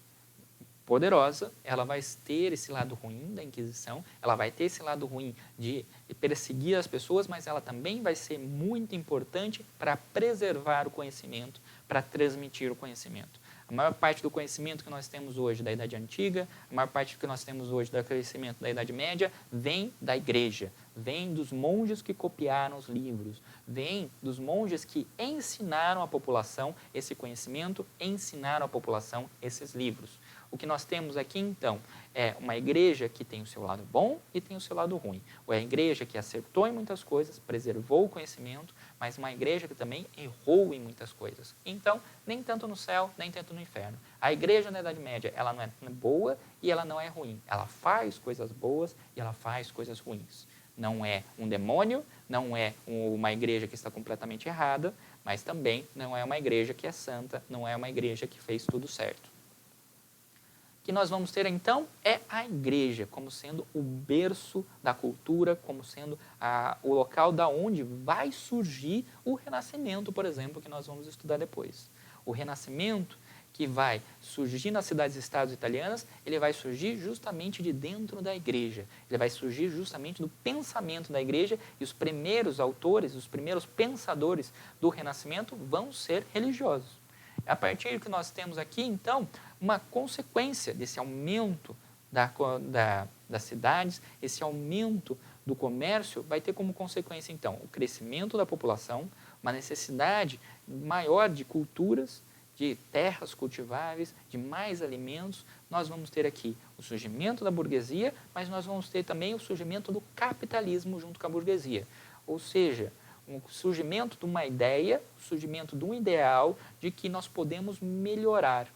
[SPEAKER 1] poderosa, ela vai ter esse lado ruim da Inquisição, ela vai ter esse lado ruim de perseguir as pessoas, mas ela também vai ser muito importante para preservar o conhecimento, para transmitir o conhecimento. A maior parte do conhecimento que nós temos hoje da Idade Antiga, a maior parte do que nós temos hoje do conhecimento da Idade Média, vem da igreja, vem dos monges que copiaram os livros, vem dos monges que ensinaram à população esse conhecimento, ensinaram à população esses livros. O que nós temos aqui, então, é uma igreja que tem o seu lado bom e tem o seu lado ruim. Ou é a igreja que acertou em muitas coisas, preservou o conhecimento, mas uma igreja que também errou em muitas coisas. Então, nem tanto no céu, nem tanto no inferno. A igreja na Idade Média, ela não é boa e ela não é ruim. Ela faz coisas boas e ela faz coisas ruins. Não é um demônio, não é uma igreja que está completamente errada, mas também não é uma igreja que é santa, não é uma igreja que fez tudo certo. que nós vamos ter, então, é a igreja, como sendo o berço da cultura, como sendo o local da onde vai surgir o Renascimento, por exemplo, que nós vamos estudar depois. O Renascimento, que vai surgir nas cidades-estados italianas, ele vai surgir justamente de dentro da igreja. Ele vai surgir justamente do pensamento da igreja, e os primeiros autores, os primeiros pensadores do Renascimento vão ser religiosos. A partir do que nós temos aqui, então, uma consequência desse aumento das cidades, esse aumento do comércio, vai ter como consequência, então, o crescimento da população, uma necessidade maior de culturas, de terras cultiváveis, de mais alimentos. Nós vamos ter aqui o surgimento da burguesia, mas nós vamos ter também o surgimento do capitalismo junto com a burguesia. Ou seja, o surgimento de uma ideia, o surgimento de um ideal de que nós podemos melhorar.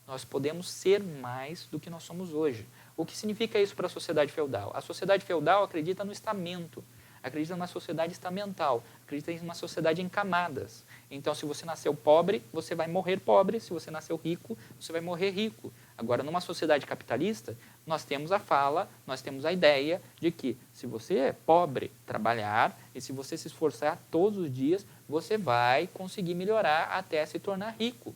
[SPEAKER 1] Nós podemos ser mais do que nós somos hoje. O que significa isso para a sociedade feudal? A sociedade feudal acredita no estamento, acredita numa sociedade estamental, acredita em uma sociedade em camadas. Então, se você nasceu pobre, você vai morrer pobre. Se você nasceu rico, você vai morrer rico. Agora, numa sociedade capitalista, nós temos a fala, nós temos a ideia de que se você é pobre, trabalhar, e se você se esforçar todos os dias, você vai conseguir melhorar até se tornar rico.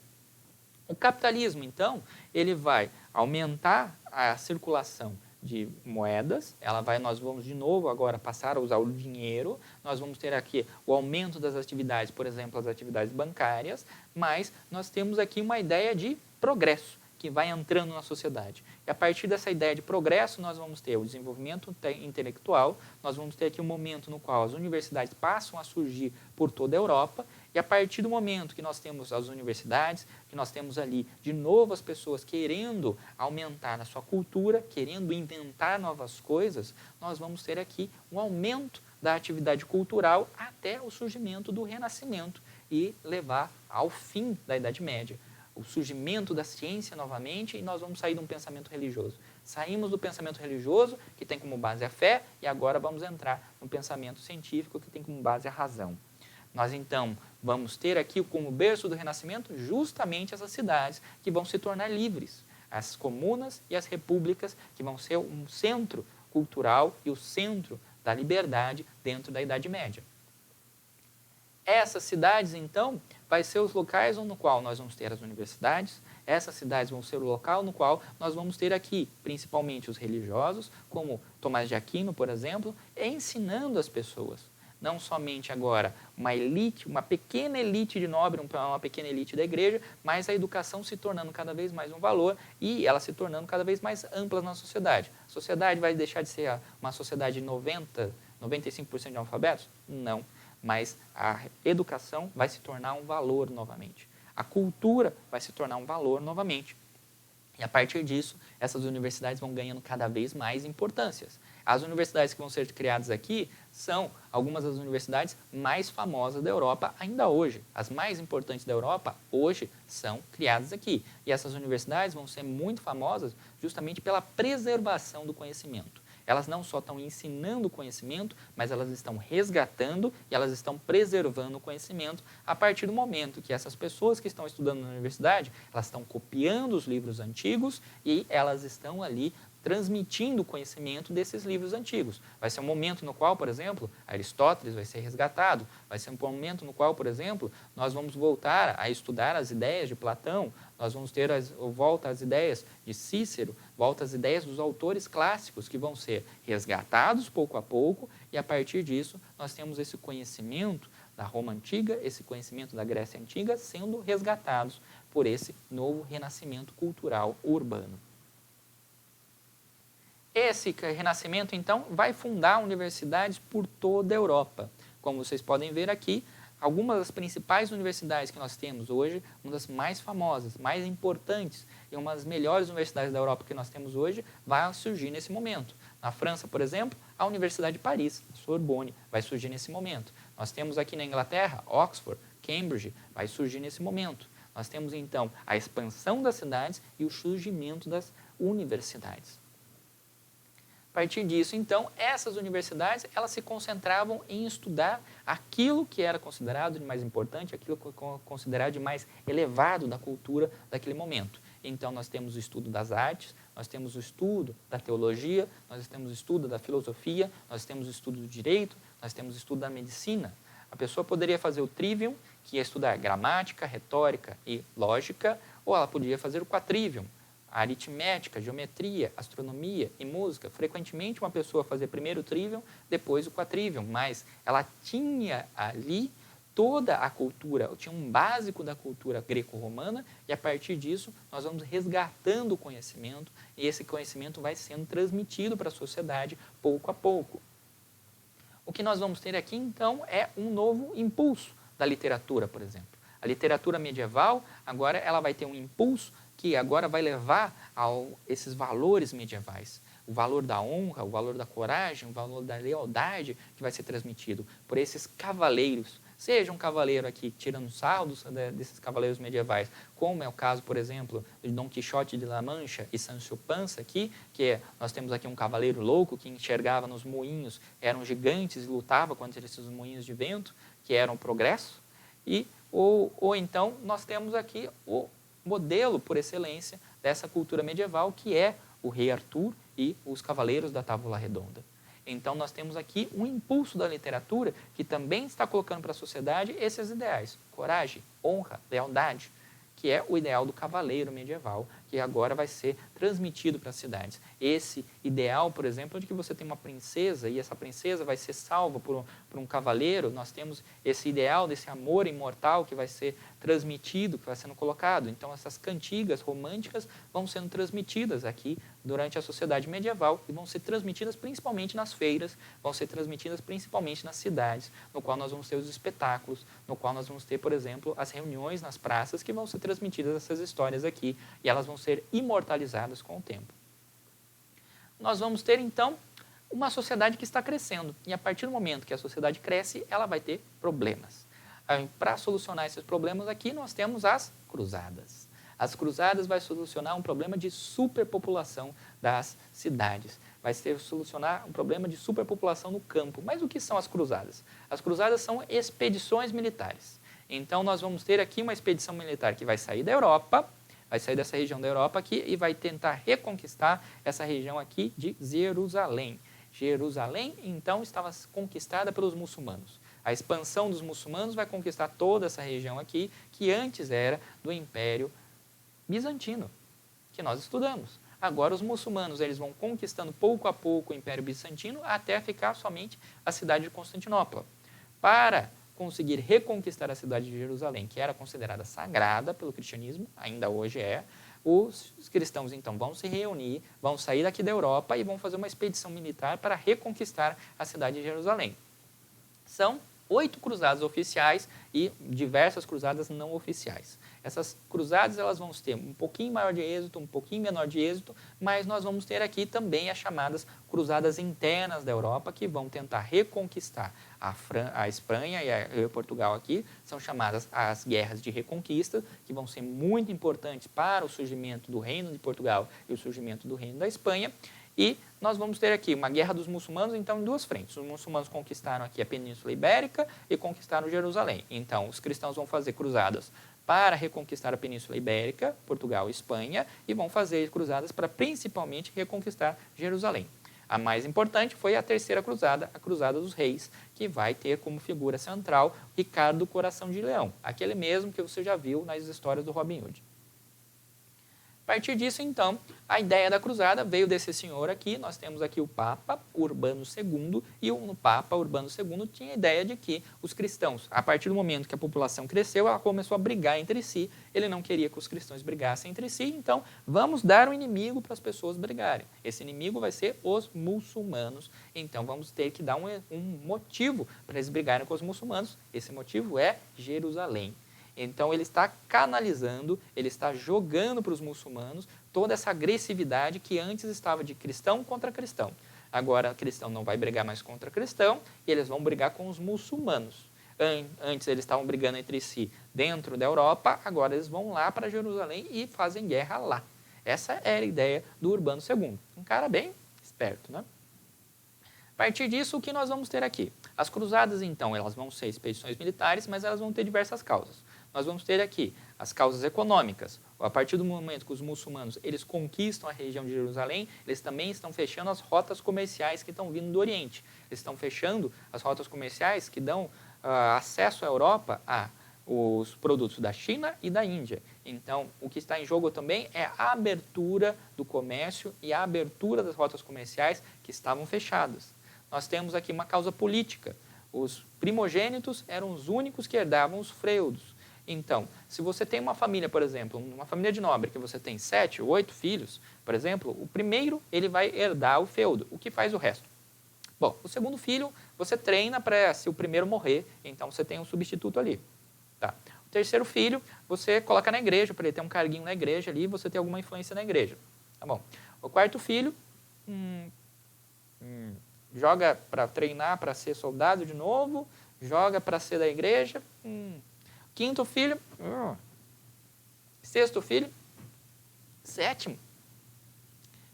[SPEAKER 1] O capitalismo, então, ele vai aumentar a circulação de moedas, nós vamos de novo agora passar a usar o dinheiro, nós vamos ter aqui o aumento das atividades, por exemplo, as atividades bancárias, mas nós temos aqui uma ideia de progresso que vai entrando na sociedade. E a partir dessa ideia de progresso, nós vamos ter o desenvolvimento intelectual, nós vamos ter aqui um momento no qual as universidades passam a surgir por toda a Europa, e a partir do momento que nós temos as universidades, que nós temos ali de novo as pessoas querendo aumentar a sua cultura, querendo inventar novas coisas, nós vamos ter aqui um aumento da atividade cultural até o surgimento do Renascimento e levar ao fim da Idade Média. O surgimento da ciência novamente, e nós vamos sair de um pensamento religioso. Saímos do pensamento religioso, que tem como base a fé, e agora vamos entrar no pensamento científico, que tem como base a razão. Nós, então, vamos ter aqui como berço do Renascimento justamente essas cidades que vão se tornar livres. As comunas e as repúblicas, que vão ser um centro cultural e o centro da liberdade dentro da Idade Média. Essas cidades, então, vai ser os locais no qual nós vamos ter as universidades. Essas cidades vão ser o local no qual nós vamos ter aqui, principalmente os religiosos, como Tomás de Aquino, por exemplo, ensinando as pessoas. Não somente agora uma elite, uma pequena elite de nobre, uma pequena elite da igreja, mas a educação se tornando cada vez mais um valor e ela se tornando cada vez mais ampla na sociedade. A sociedade vai deixar de ser uma sociedade de 95% de analfabetos? Não. Mas a educação vai se tornar um valor novamente. A cultura vai se tornar um valor novamente. E a partir disso, essas universidades vão ganhando cada vez mais importâncias. As universidades que vão ser criadas aqui são algumas das universidades mais famosas da Europa ainda hoje. As mais importantes da Europa hoje são criadas aqui. E essas universidades vão ser muito famosas justamente pela preservação do conhecimento. Elas não só estão ensinando o conhecimento, mas elas estão resgatando e elas estão preservando o conhecimento a partir do momento que essas pessoas que estão estudando na universidade, elas estão copiando os livros antigos e elas estão ali transmitindo o conhecimento desses livros antigos. Vai ser um momento no qual, por exemplo, Aristóteles vai ser resgatado. Vai ser um momento no qual, por exemplo, nós vamos voltar a estudar as ideias de Platão, nós vamos ter volta às ideias de Cícero, volta às ideias dos autores clássicos que vão ser resgatados pouco a pouco e, a partir disso, nós temos esse conhecimento da Roma Antiga, esse conhecimento da Grécia Antiga sendo resgatados por esse novo renascimento cultural urbano. Esse renascimento, então, vai fundar universidades por toda a Europa. Como vocês podem ver aqui, algumas das principais universidades que nós temos hoje, uma das mais famosas, mais importantes e uma das melhores universidades da Europa que nós temos hoje, vai surgir nesse momento. Na França, por exemplo, a Universidade de Paris, a Sorbonne, vai surgir nesse momento. Nós temos aqui na Inglaterra, Oxford, Cambridge, vai surgir nesse momento. Nós temos, então, a expansão das cidades e o surgimento das universidades. A partir disso, então, essas universidades elas se concentravam em estudar aquilo que era considerado de mais importante, aquilo que era considerado de mais elevado da cultura daquele momento. Então, nós temos o estudo das artes, nós temos o estudo da teologia, nós temos o estudo da filosofia, nós temos o estudo do direito, nós temos o estudo da medicina. A pessoa poderia fazer o trivium, que é estudar gramática, retórica e lógica, ou ela poderia fazer o quatrivium, a aritmética, geometria, astronomia e música. Frequentemente, uma pessoa fazia primeiro o trivium, depois o quatrivium, mas ela tinha ali toda a cultura, tinha um básico da cultura greco-romana, e a partir disso nós vamos resgatando o conhecimento, e esse conhecimento vai sendo transmitido para a sociedade pouco a pouco. O que nós vamos ter aqui, então, é um novo impulso da literatura, por exemplo. A literatura medieval, agora, ela vai ter um impulso que agora vai levar a esses valores medievais. O valor da honra, o valor da coragem, o valor da lealdade que vai ser transmitido por esses cavaleiros. Seja um cavaleiro aqui tirando sarro desses cavaleiros medievais, como é o caso, por exemplo, de Dom Quixote de La Mancha e Sancho Panza aqui, nós temos aqui um cavaleiro louco que enxergava nos moinhos, eram gigantes e lutava contra esses moinhos de vento, que eram o progresso. Ou então nós temos aqui o modelo por excelência dessa cultura medieval, que é o rei Arthur e os cavaleiros da Távola Redonda. Então, nós temos aqui um impulso da literatura que também está colocando para a sociedade esses ideais: coragem, honra, lealdade, que é o ideal do cavaleiro medieval, que agora vai ser transmitido para as cidades. Esse ideal, por exemplo, de que você tem uma princesa e essa princesa vai ser salva por um cavaleiro, nós temos esse ideal desse amor imortal que vai ser transmitido, que vai sendo colocado. Então, essas cantigas românticas vão sendo transmitidas aqui durante a sociedade medieval e vão ser transmitidas principalmente nas feiras, vão ser transmitidas principalmente nas cidades, no qual nós vamos ter os espetáculos, no qual nós vamos ter, por exemplo, as reuniões nas praças, que vão ser transmitidas essas histórias aqui, e elas vão ser imortalizadas com o tempo. Nós vamos ter, então, uma sociedade que está crescendo, e a partir do momento que a sociedade cresce, ela vai ter problemas. Para solucionar esses problemas aqui, nós temos as cruzadas. As cruzadas vão solucionar um problema de superpopulação das cidades. Vai solucionar um problema de superpopulação no campo. Mas o que são as cruzadas? As cruzadas são expedições militares. Então, nós vamos ter aqui uma expedição militar que vai sair da Europa, vai sair dessa região da Europa aqui e vai tentar reconquistar essa região aqui de Jerusalém. Jerusalém, então, estava conquistada pelos muçulmanos. A expansão dos muçulmanos vai conquistar toda essa região aqui, que antes era do Império Bizantino, que nós estudamos. Agora, os muçulmanos eles vão conquistando pouco a pouco o Império Bizantino até ficar somente a cidade de Constantinopla. Para conseguir reconquistar a cidade de Jerusalém, que era considerada sagrada pelo cristianismo, ainda hoje é, os cristãos, então, vão se reunir, vão sair daqui da Europa e vão fazer uma expedição militar para reconquistar a cidade de Jerusalém. São 8 cruzadas oficiais e diversas cruzadas não oficiais. Essas cruzadas elas vão ter um pouquinho maior de êxito, um pouquinho menor de êxito, mas nós vamos ter aqui também as chamadas cruzadas internas da Europa, que vão tentar reconquistar a Espanha e Portugal aqui. São chamadas as guerras de reconquista, que vão ser muito importantes para o surgimento do reino de Portugal e o surgimento do reino da Espanha. E nós vamos ter aqui uma guerra dos muçulmanos, então, em duas frentes. Os muçulmanos conquistaram aqui a Península Ibérica e conquistaram Jerusalém. Então, os cristãos vão fazer cruzadas para reconquistar a Península Ibérica, Portugal e Espanha, e vão fazer cruzadas para, principalmente, reconquistar Jerusalém. A mais importante foi a terceira cruzada, a Cruzada dos Reis, que vai ter como figura central Ricardo do Coração de Leão, aquele mesmo que você já viu nas histórias do Robin Hood. A partir disso, então, a ideia da cruzada veio desse senhor aqui. Nós temos aqui o Papa Urbano II, e o Papa Urbano II tinha a ideia de que os cristãos, a partir do momento que a população cresceu, ela começou a brigar entre si. Ele não queria que os cristãos brigassem entre si, então vamos dar um inimigo para as pessoas brigarem. Esse inimigo vai ser os muçulmanos. Então vamos ter que dar um motivo para eles brigarem com os muçulmanos. Esse motivo é Jerusalém. Então, ele está canalizando, ele está jogando para os muçulmanos toda essa agressividade que antes estava de cristão contra cristão. Agora, cristão não vai brigar mais contra cristão, e eles vão brigar com os muçulmanos. Antes, eles estavam brigando entre si dentro da Europa, agora eles vão lá para Jerusalém e fazem guerra lá. Essa era a ideia do Urbano II. Um cara bem esperto, né? A partir disso, o que nós vamos ter aqui? As cruzadas, então, elas vão ser expedições militares, mas elas vão ter diversas causas. nós vamos ter aqui as causas econômicas. A partir do momento que os muçulmanos eles conquistam a região de Jerusalém, eles também estão fechando as rotas comerciais que estão vindo do Oriente. Eles estão fechando as rotas comerciais que dão acesso à Europa a os produtos da China e da Índia. Então, o que está em jogo também é a abertura do comércio e a abertura das rotas comerciais que estavam fechadas. Nós temos aqui uma causa política. Os primogênitos eram os únicos que herdavam os feudos. Então, se você tem uma família, por exemplo, uma família de nobre, que você tem 7 ou 8 filhos, por exemplo, o primeiro ele vai herdar o feudo. O que faz o resto? Bom, o segundo filho você treina para, se o primeiro morrer, então você tem um substituto ali. Tá. O terceiro filho, você coloca na igreja, para ele ter um carguinho na igreja ali, você ter alguma influência na igreja. Tá bom. O quarto filho, joga para treinar para ser soldado de novo, joga para ser da igreja. Quinto filho, sexto filho, sétimo.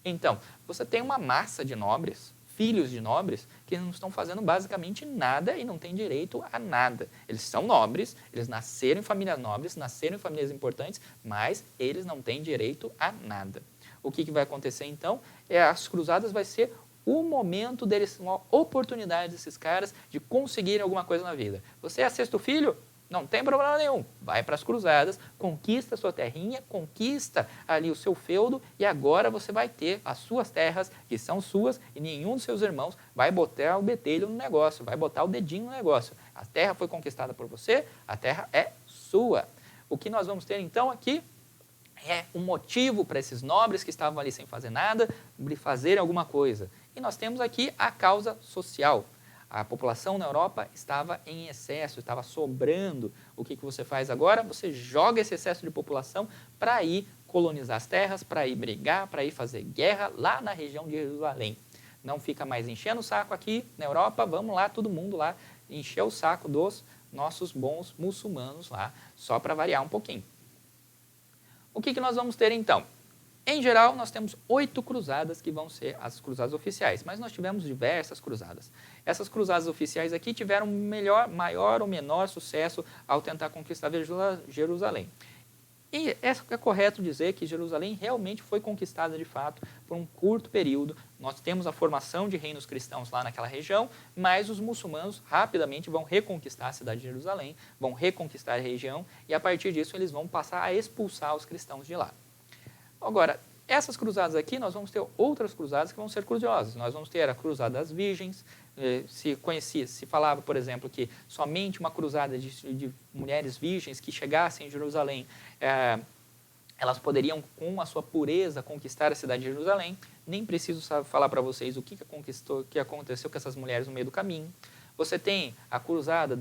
[SPEAKER 1] Então, você tem uma massa de nobres, filhos de nobres, que não estão fazendo basicamente nada e não têm direito a nada. Eles são nobres, eles nasceram em famílias nobres, nasceram em famílias importantes, mas eles não têm direito a nada. O que vai acontecer então? As cruzadas vai ser o momento deles, uma oportunidade desses caras de conseguirem alguma coisa na vida. Você é sexto filho? Não tem problema nenhum. Vai para as cruzadas, conquista a sua terrinha, conquista ali o seu feudo e agora você vai ter as suas terras, que são suas, e nenhum dos seus irmãos vai botar o bedelho no negócio, vai botar o dedinho no negócio. A terra foi conquistada por você, a terra é sua. O que nós vamos ter então aqui é um motivo para esses nobres que estavam ali sem fazer nada, de fazerem alguma coisa. E nós temos aqui a causa social. A população na Europa estava em excesso, estava sobrando. O que você faz agora? Você joga esse excesso de população para ir colonizar as terras, para ir brigar, para ir fazer guerra lá na região de Jerusalém. Não fica mais enchendo o saco aqui na Europa, vamos lá, todo mundo lá, encher o saco dos nossos bons muçulmanos lá, só para variar um pouquinho. O que nós vamos ter então? Em geral, nós temos 8 cruzadas que vão ser as cruzadas oficiais, mas nós tivemos diversas cruzadas. Essas cruzadas oficiais aqui tiveram maior ou menor sucesso ao tentar conquistar Jerusalém. E é correto dizer que Jerusalém realmente foi conquistada de fato por um curto período. Nós temos a formação de reinos cristãos lá naquela região, mas os muçulmanos rapidamente vão reconquistar a cidade de Jerusalém, vão reconquistar a região e a partir disso eles vão passar a expulsar os cristãos de lá. Agora, essas cruzadas aqui, nós vamos ter outras cruzadas que vão ser curiosas. Nós vamos ter a Cruzada das Virgens. Se falava, por exemplo, que somente uma cruzada de mulheres virgens que chegassem em Jerusalém, elas poderiam, com a sua pureza, conquistar a cidade de Jerusalém. Nem preciso falar para vocês o que aconteceu com essas mulheres no meio do caminho. Você tem a Cruzada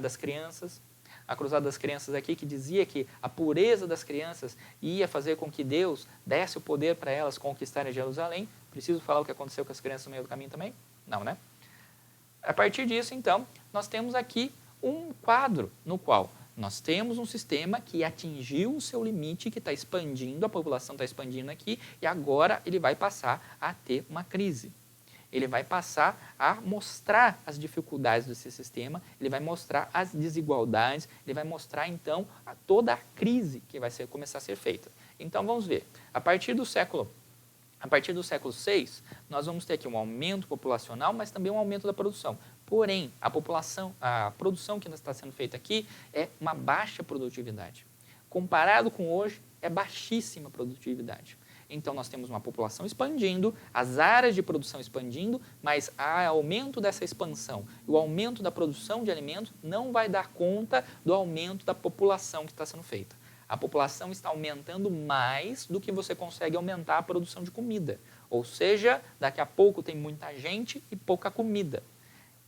[SPEAKER 1] das Crianças. A Cruzada das Crianças aqui, que dizia que a pureza das crianças ia fazer com que Deus desse o poder para elas conquistarem Jerusalém. Preciso falar o que aconteceu com as crianças no meio do caminho também? Não, né? A partir disso, então, nós temos aqui um quadro no qual nós temos um sistema que atingiu o seu limite, que está expandindo, a população está expandindo aqui, e agora ele vai passar a ter uma crise. Ele vai passar a mostrar as dificuldades desse sistema, ele vai mostrar as desigualdades, ele vai mostrar, então, toda a crise que vai começar a ser feita. Então, vamos ver. A partir do século VI, nós vamos ter aqui um aumento populacional, mas também um aumento da produção. Porém, a produção que está sendo feita aqui é uma baixa produtividade. Comparado com hoje, é baixíssima produtividade. Então, nós temos uma população expandindo, as áreas de produção expandindo, mas o aumento dessa expansão e o aumento da produção de alimentos não vai dar conta do aumento da população que está sendo feita. A população está aumentando mais do que você consegue aumentar a produção de comida. Ou seja, daqui a pouco tem muita gente e pouca comida.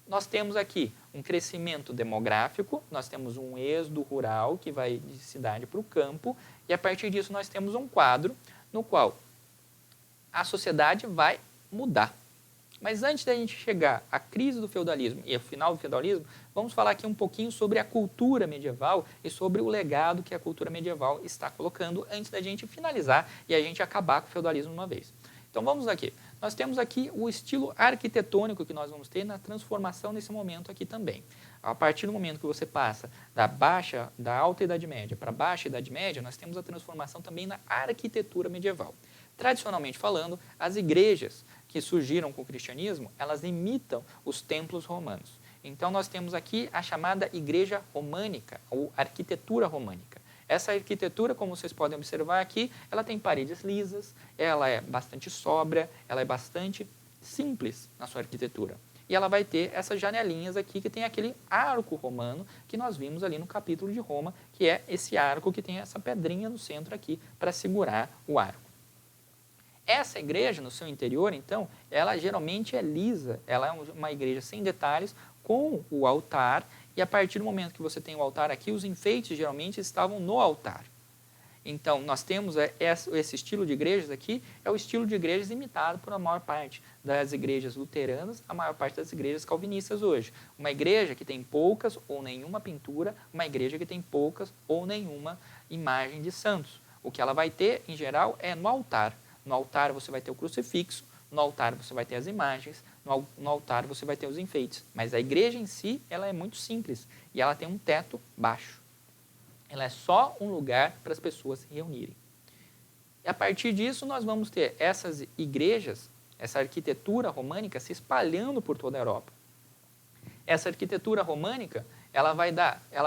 [SPEAKER 1] Nós temos aqui um crescimento demográfico, nós temos um êxodo rural que vai de cidade para o campo, e a partir disso nós temos um quadro no qual a sociedade vai mudar. Mas antes da gente chegar à crise do feudalismo e ao final do feudalismo, vamos falar aqui um pouquinho sobre a cultura medieval e sobre o legado que a cultura medieval está colocando antes da gente finalizar e a gente acabar com o feudalismo de uma vez. Então vamos aqui. Nós temos aqui o estilo arquitetônico que nós vamos ter na transformação nesse momento aqui também. A partir do momento que você passa da alta Idade Média para a baixa Idade Média, nós temos a transformação também na arquitetura medieval. Tradicionalmente falando, as igrejas que surgiram com o cristianismo, elas imitam os templos romanos. Então, nós temos aqui a chamada igreja românica, ou arquitetura românica. Essa arquitetura, como vocês podem observar aqui, ela tem paredes lisas, ela é bastante sóbria, ela é bastante simples na sua arquitetura. E ela vai ter essas janelinhas aqui, que tem aquele arco romano que nós vimos ali no capítulo de Roma, que é esse arco que tem essa pedrinha no centro aqui para segurar o arco. Essa igreja, no seu interior, então, ela geralmente é lisa, ela é uma igreja sem detalhes, com o altar, e a partir do momento que você tem o altar aqui, os enfeites geralmente estavam no altar. Então, nós temos esse estilo de igrejas aqui, é o estilo de igrejas imitado por a maior parte das igrejas luteranas, a maior parte das igrejas calvinistas hoje. Uma igreja que tem poucas ou nenhuma pintura, uma igreja que tem poucas ou nenhuma imagem de santos. O que ela vai ter, em geral, é no altar. No altar você vai ter o crucifixo, no altar você vai ter as imagens, no altar você vai ter os enfeites. Mas a igreja em si, ela é muito simples e ela tem um teto baixo. Ela é só um lugar para as pessoas se reunirem. E a partir disso, nós vamos ter essas igrejas, essa arquitetura românica se espalhando por toda a Europa. Essa arquitetura românica, ela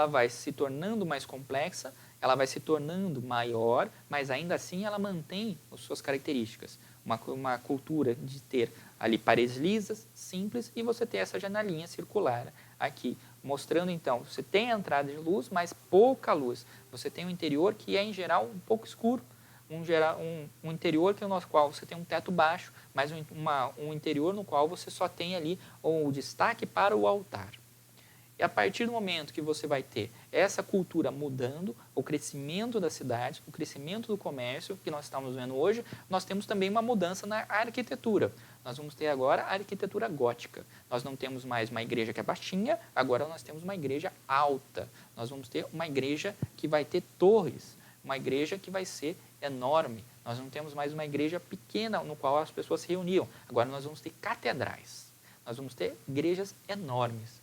[SPEAKER 1] vai se tornando mais complexa, ela vai se tornando maior, mas ainda assim ela mantém as suas características. Uma cultura de ter ali paredes lisas, simples, e você ter essa janelinha circular aqui, mostrando então, você tem a entrada de luz, mas pouca luz. Você tem um interior que é, em geral, um pouco escuro, um interior no qual você tem um teto baixo, mas um interior no qual você só tem ali o destaque para o altar. E a partir do momento que você vai ter essa cultura mudando, o crescimento das cidades, o crescimento do comércio, que nós estamos vendo hoje, nós temos também uma mudança na arquitetura. Nós vamos ter agora a arquitetura gótica. Nós não temos mais uma igreja que é baixinha, agora nós temos uma igreja alta. Nós vamos ter uma igreja que vai ter torres, uma igreja que vai ser enorme. Nós não temos mais uma igreja pequena no qual as pessoas se reuniam. Agora nós vamos ter catedrais. Nós vamos ter igrejas enormes.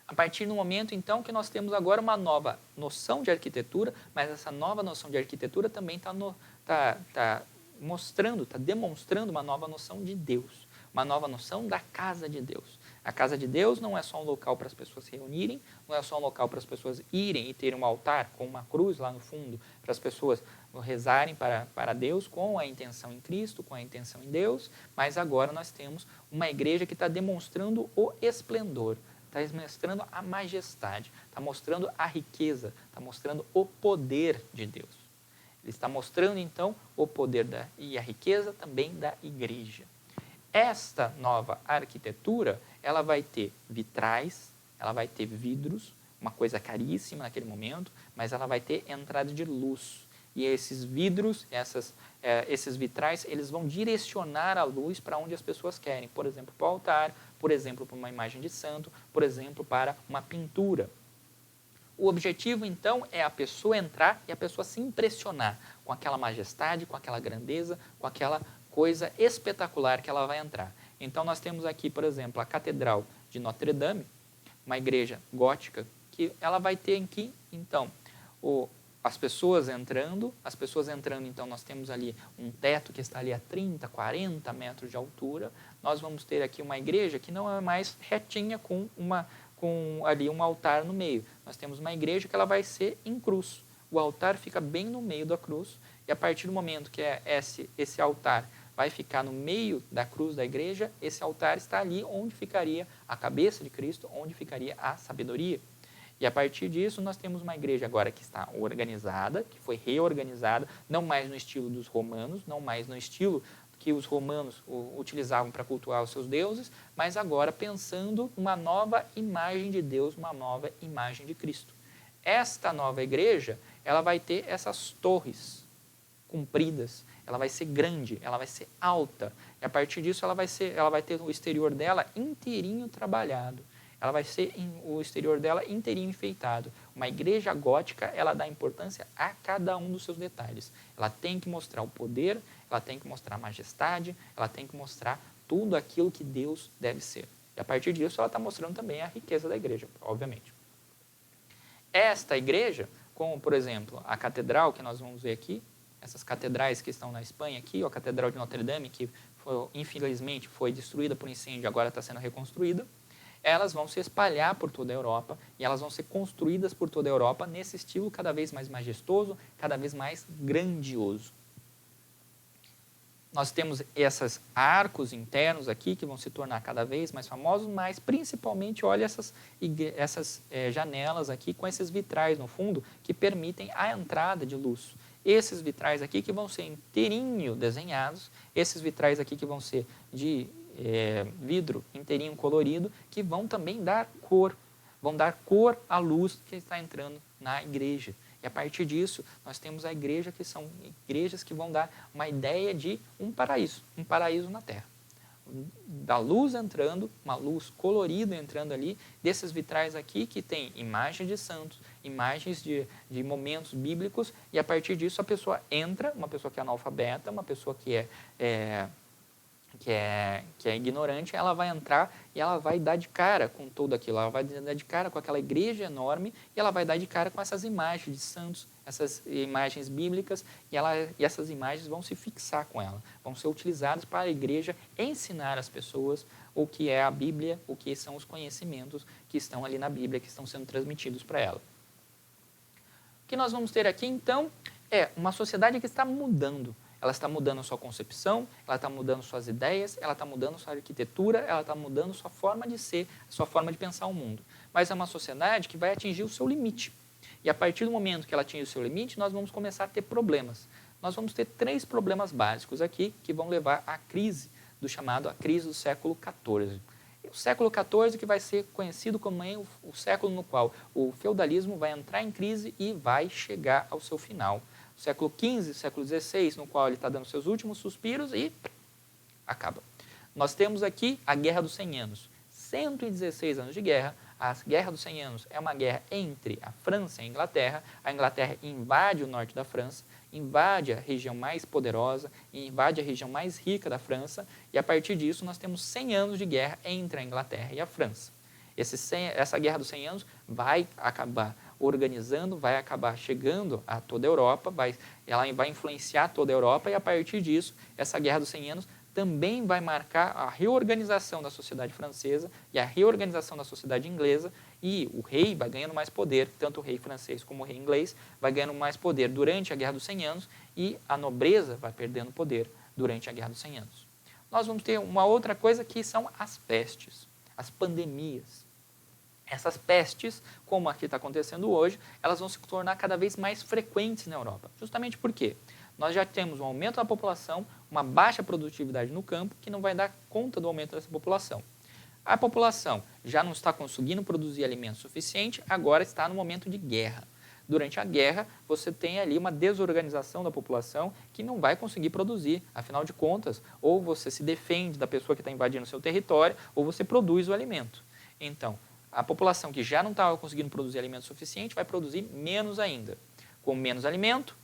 [SPEAKER 1] A partir do momento, então, que nós temos agora uma nova noção de arquitetura, mas essa nova noção de arquitetura também está demonstrando uma nova noção de Deus, uma nova noção da casa de Deus. A casa de Deus não é só um local para as pessoas se reunirem, não é só um local para as pessoas irem e terem um altar com uma cruz lá no fundo, para as pessoas rezarem para Deus com a intenção em Cristo, com a intenção em Deus, mas agora nós temos uma igreja que está demonstrando o esplendor, está mostrando a majestade, está mostrando a riqueza, está mostrando o poder de Deus. Ele está mostrando, então, o poder e a riqueza também da igreja. Esta nova arquitetura, ela vai ter vitrais, ela vai ter vidros, uma coisa caríssima naquele momento, mas ela vai ter entrada de luz. E esses vidros, esses vitrais, eles vão direcionar a luz para onde as pessoas querem. Por exemplo, para o altar, por exemplo, para uma imagem de santo, por exemplo, para uma pintura. O objetivo, então, é a pessoa entrar e a pessoa se impressionar com aquela majestade, com aquela grandeza, com aquela coisa espetacular que ela vai entrar. Então, nós temos aqui, por exemplo, a Catedral de Notre Dame, uma igreja gótica, que ela vai ter aqui, então, as pessoas entrando, então nós temos ali um teto que está ali a 30, 40 metros de altura. Nós vamos ter aqui uma igreja que não é mais retinha com ali um altar no meio. Nós temos uma igreja que ela vai ser em cruz. O altar fica bem no meio da cruz e a partir do momento que esse altar vai ficar no meio da cruz da igreja, esse altar está ali onde ficaria a cabeça de Cristo, onde ficaria a sabedoria. E a partir disso, nós temos uma igreja agora que está organizada, que foi reorganizada, não mais no estilo dos romanos, não mais no estilo que os romanos utilizavam para cultuar os seus deuses, mas agora pensando uma nova imagem de Deus, uma nova imagem de Cristo. Esta nova igreja, ela vai ter essas torres compridas, ela vai ser grande, ela vai ser alta, e a partir disso ela vai ter o exterior dela inteirinho trabalhado. Ela vai ser o exterior dela inteirinho enfeitado. Uma igreja gótica, ela dá importância a cada um dos seus detalhes. Ela tem que mostrar o poder, ela tem que mostrar majestade, ela tem que mostrar tudo aquilo que Deus deve ser. E a partir disso, ela está mostrando também a riqueza da igreja, obviamente. Esta igreja, como, por exemplo, a catedral que nós vamos ver aqui, essas catedrais que estão na Espanha aqui, a Catedral de Notre Dame, que infelizmente foi destruída por incêndio, agora está sendo reconstruída, elas vão se espalhar por toda a Europa e elas vão ser construídas por toda a Europa nesse estilo cada vez mais majestoso, cada vez mais grandioso. Nós temos esses arcos internos aqui que vão se tornar cada vez mais famosos, mas principalmente, olha essas janelas aqui com esses vitrais no fundo que permitem a entrada de luz. Esses vitrais aqui que vão ser inteirinho desenhados, esses vitrais aqui que vão ser de vidro inteirinho colorido, que vão também dar cor à luz que está entrando na igreja. E a partir disso, nós temos a igreja, que são igrejas que vão dar uma ideia de um paraíso na terra. Da luz entrando, uma luz colorida entrando ali, desses vitrais aqui que tem imagens de santos, imagens de momentos bíblicos, e a partir disso a pessoa entra, uma pessoa que é analfabeta, uma pessoa que é ignorante, ela vai entrar e ela vai dar de cara com tudo aquilo, ela vai dar de cara com aquela igreja enorme e ela vai dar de cara com essas imagens de santos, essas imagens bíblicas, e essas imagens vão se fixar com ela, vão ser utilizadas para a igreja ensinar as pessoas o que é a Bíblia, o que são os conhecimentos que estão ali na Bíblia, que estão sendo transmitidos para ela. O que nós vamos ter aqui, então, é uma sociedade que está mudando. Ela está mudando a sua concepção, ela está mudando suas ideias, ela está mudando sua arquitetura, ela está mudando sua forma de ser, sua forma de pensar o mundo. Mas é uma sociedade que vai atingir o seu limite. E a partir do momento que ela atingir o seu limite, nós vamos começar a ter problemas. Nós vamos ter 3 problemas básicos aqui que vão levar à crise a crise do século XIV. O século XIV que vai ser conhecido como o século no qual o feudalismo vai entrar em crise e vai chegar ao seu final. Século XV, século XVI, no qual ele está dando seus últimos suspiros e acaba. Nós temos aqui a Guerra dos 100 Anos. 116 anos de guerra. A Guerra dos 100 Anos é uma guerra entre a França e a Inglaterra. A Inglaterra invade o norte da França, invade a região mais poderosa, invade a região mais rica da França, e a partir disso nós temos 100 anos de guerra entre a Inglaterra e a França. Essa Guerra dos 100 Anos vai acabar organizando, vai acabar chegando a toda a Europa, ela vai influenciar toda a Europa, e a partir disso, essa Guerra dos 100 Anos também vai marcar a reorganização da sociedade francesa e a reorganização da sociedade inglesa, e o rei vai ganhando mais poder, tanto o rei francês como o rei inglês, vai ganhando mais poder durante a Guerra dos 100 Anos, e a nobreza vai perdendo poder durante a Guerra dos 100 Anos. Nós vamos ter uma outra coisa que são as pestes, as pandemias. Essas pestes, como aqui está acontecendo hoje, elas vão se tornar cada vez mais frequentes na Europa. Justamente por quê? Nós já temos um aumento da população, uma baixa produtividade no campo, que não vai dar conta do aumento dessa população. A população já não está conseguindo produzir alimento suficiente, agora está no momento de guerra. Durante a guerra, você tem ali uma desorganização da população que não vai conseguir produzir. Afinal de contas, ou você se defende da pessoa que está invadindo o seu território, ou você produz o alimento. Então, a população que já não estava conseguindo produzir alimento suficiente vai produzir menos ainda. Com menos alimento,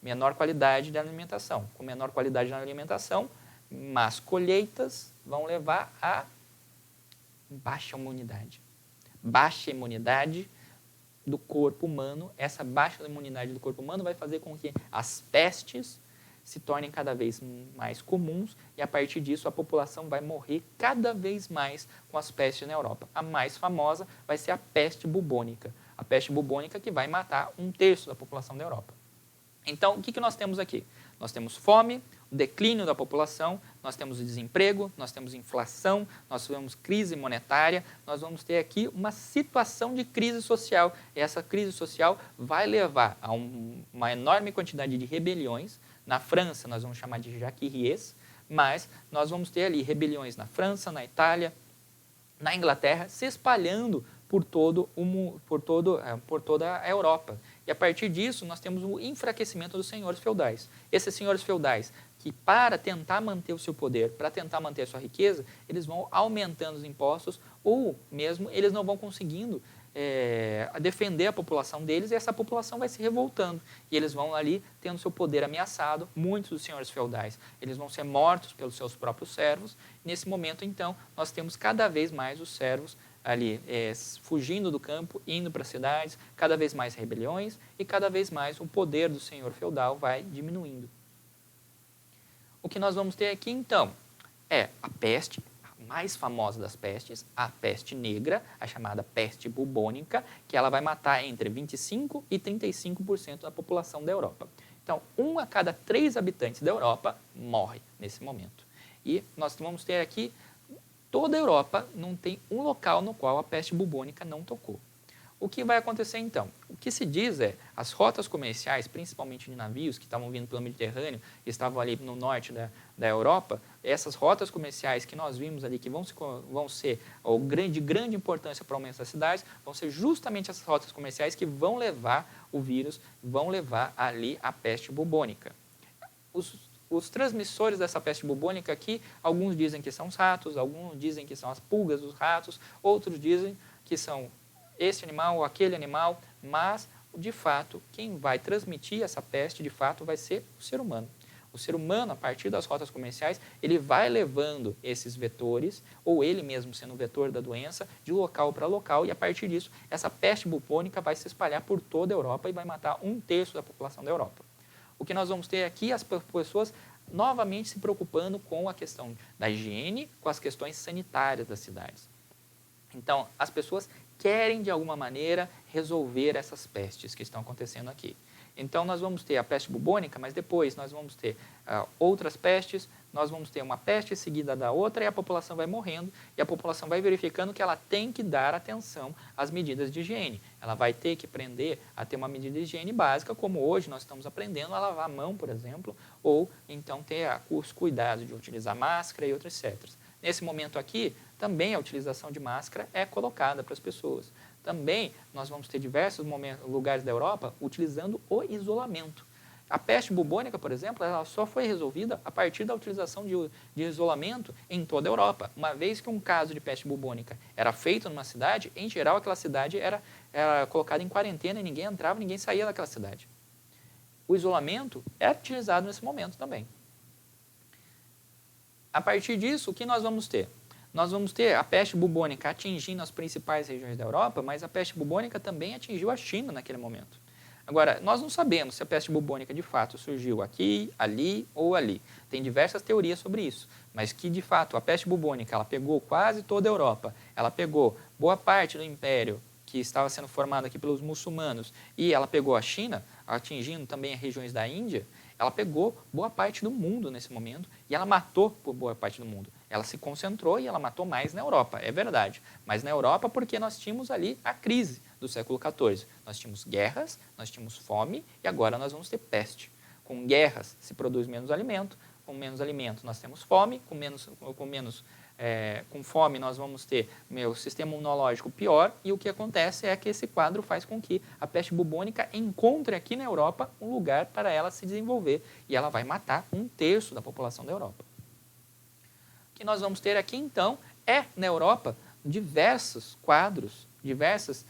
[SPEAKER 1] menor qualidade da alimentação. Com menor qualidade da alimentação, más colheitas vão levar a baixa imunidade. Baixa imunidade do corpo humano. Essa baixa imunidade do corpo humano vai fazer com que as pestes se tornem cada vez mais comuns, e a partir disso a população vai morrer cada vez mais com as pestes na Europa. A mais famosa vai ser a peste bubônica. A peste bubônica que vai matar 1/3 da população da Europa. Então, o que nós temos aqui? Nós temos fome, o declínio da população, nós temos desemprego, nós temos inflação, nós temos crise monetária, nós vamos ter aqui uma situação de crise social. E essa crise social vai levar a uma enorme quantidade de rebeliões. Na França, nós vamos chamar de jacqueries, mas nós vamos ter ali rebeliões na França, na Itália, na Inglaterra, se espalhando por toda a Europa. E a partir disso, nós temos o enfraquecimento dos senhores feudais. Esses senhores feudais que, para tentar manter o seu poder, para tentar manter a sua riqueza, eles vão aumentando os impostos, ou mesmo eles não vão conseguindo a defender a população deles, e essa população vai se revoltando. E eles vão ali tendo seu poder ameaçado. Muitos dos senhores feudais, eles vão ser mortos pelos seus próprios servos. Nesse momento, então, nós temos cada vez mais os servos ali fugindo do campo, indo para as cidades, cada vez mais rebeliões e cada vez mais o poder do senhor feudal vai diminuindo. O que nós vamos ter aqui, então, é a peste, a mais famosa das pestes, a peste negra, a chamada peste bubônica, que ela vai matar entre 25% e 35% da população da Europa. Então, 1 a cada 3 habitantes da Europa morre nesse momento. E nós vamos ter aqui, toda a Europa não tem um local no qual a peste bubônica não tocou. O que vai acontecer então? O que se diz é, as rotas comerciais, principalmente de navios que estavam vindo pelo Mediterrâneo e estavam ali no norte da Europa, essas rotas comerciais que nós vimos ali, que vão ser de grande importância para o aumento das cidades, vão ser justamente essas rotas comerciais que vão levar o vírus, vão levar ali a peste bubônica. Os transmissores dessa peste bubônica aqui, alguns dizem que são os ratos, alguns dizem que são as pulgas dos ratos, outros dizem que são esse animal ou aquele animal, mas, de fato, quem vai transmitir essa peste, de fato, vai ser o ser humano. O ser humano, a partir das rotas comerciais, ele vai levando esses vetores, ou ele mesmo sendo o vetor da doença, de local para local, e a partir disso, essa peste bubônica vai se espalhar por toda a Europa e vai matar 1/3 da população da Europa. O que nós vamos ter aqui, as pessoas novamente se preocupando com a questão da higiene, com as questões sanitárias das cidades. Então, as pessoas querem, de alguma maneira, resolver essas pestes que estão acontecendo aqui. Então, nós vamos ter a peste bubônica, mas depois nós vamos ter outras pestes, nós vamos ter uma peste seguida da outra e a população vai morrendo e a população vai verificando que ela tem que dar atenção às medidas de higiene. Ela vai ter que aprender a ter uma medida de higiene básica, como hoje nós estamos aprendendo a lavar a mão, por exemplo, ou então ter os cuidados de utilizar máscara e outros etc. Nesse momento aqui, também a utilização de máscara é colocada para as pessoas. Também nós vamos ter diversos lugares da Europa utilizando o isolamento. A peste bubônica, por exemplo, ela só foi resolvida a partir da utilização de isolamento em toda a Europa. Uma vez que um caso de peste bubônica era feito numa cidade, em geral aquela cidade era colocada em quarentena e ninguém entrava, ninguém saía daquela cidade. O isolamento é utilizado nesse momento também. A partir disso, o que nós vamos ter? Nós vamos ter a peste bubônica atingindo as principais regiões da Europa, mas a peste bubônica também atingiu a China naquele momento. Agora, nós não sabemos se a peste bubônica de fato surgiu aqui, ali ou ali. Tem diversas teorias sobre isso, mas que de fato a peste bubônica ela pegou quase toda a Europa, ela pegou boa parte do império que estava sendo formado aqui pelos muçulmanos e ela pegou a China, atingindo também as regiões da Índia, ela pegou boa parte do mundo nesse momento e ela matou por boa parte do mundo. Ela se concentrou e ela matou mais na Europa, é verdade. Mas na Europa porque nós tínhamos ali a crise do século XIV. Nós tínhamos guerras, nós tínhamos fome e agora nós vamos ter peste. Com guerras se produz menos alimento, com menos alimento nós temos fome, com fome nós vamos ter o sistema imunológico pior e o que acontece é que esse quadro faz com que a peste bubônica encontre aqui na Europa um lugar para ela se desenvolver e ela vai matar 1/3 da população da Europa. O que nós vamos ter aqui então é na Europa diversos quadros, diversas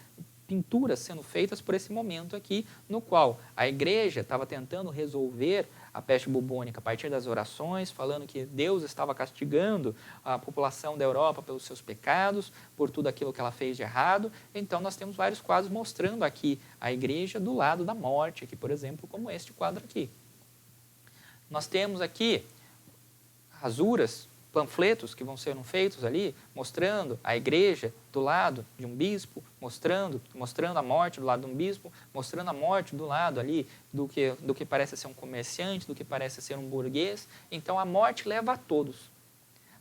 [SPEAKER 1] pinturas sendo feitas por esse momento aqui, no qual a igreja estava tentando resolver a peste bubônica a partir das orações, falando que Deus estava castigando a população da Europa pelos seus pecados, por tudo aquilo que ela fez de errado. Então, nós temos vários quadros mostrando aqui a igreja do lado da morte, aqui, por exemplo, como este quadro aqui. Nós temos aqui rasuras, panfletos que vão sendo feitos ali, mostrando a igreja do lado de um bispo, mostrando a morte do lado de um bispo, mostrando a morte do lado ali do que parece ser um comerciante, do que parece ser um burguês. Então, a morte leva a todos.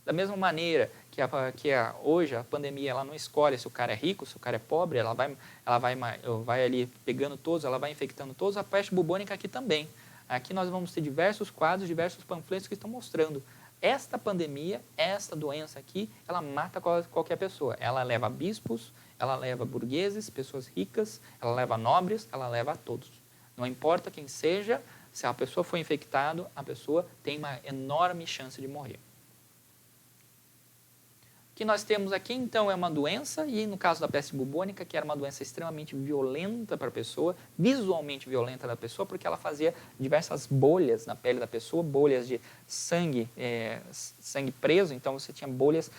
[SPEAKER 1] Da mesma maneira que hoje a pandemia ela não escolhe se o cara é rico, se o cara é pobre, ela vai ali pegando todos, ela vai infectando todos, a peste bubônica aqui também. Aqui nós vamos ter diversos quadros, diversos panfletos que estão mostrando esta pandemia, esta doença aqui, ela mata qualquer pessoa. Ela leva bispos, ela leva burgueses, pessoas ricas, ela leva nobres, ela leva a todos. Não importa quem seja, se a pessoa for infectada, a pessoa tem uma enorme chance de morrer. O que nós temos aqui, então, é uma doença, e no caso da peste bubônica, que era uma doença extremamente violenta para a pessoa, visualmente violenta da pessoa, porque ela fazia diversas bolhas na pele da pessoa, bolhas de sangue, sangue preso, então você tinha bolhas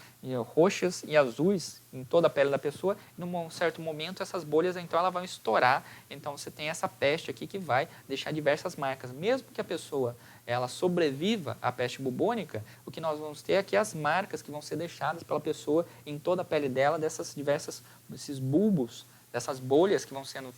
[SPEAKER 1] roxas e azuis em toda a pele da pessoa, e num certo momento essas bolhas, então, elas vão estourar, então você tem essa peste aqui que vai deixar diversas marcas, mesmo que a pessoa ela sobreviva à peste bubônica, o que nós vamos ter aqui é as marcas que vão ser deixadas pela pessoa em toda a pele dela, desses bulbos, dessas bolhas que vão sendo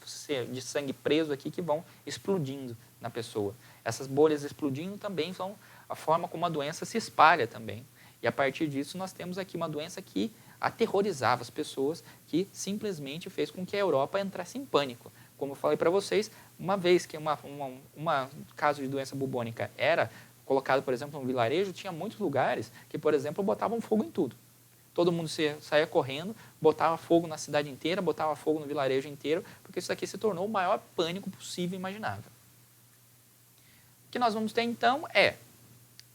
[SPEAKER 1] de sangue preso aqui, que vão explodindo na pessoa. Essas bolhas explodindo também são a forma como a doença se espalha também. E a partir disso nós temos aqui uma doença que aterrorizava as pessoas, que simplesmente fez com que a Europa entrasse em pânico. Como eu falei para vocês, uma vez que uma caso de doença bubônica era colocado, por exemplo, num vilarejo, tinha muitos lugares que, por exemplo, botavam fogo em tudo. Todo mundo saía correndo, botava fogo na cidade inteira, botava fogo no vilarejo inteiro, porque isso aqui se tornou o maior pânico possível e imaginável. O que nós vamos ter, então,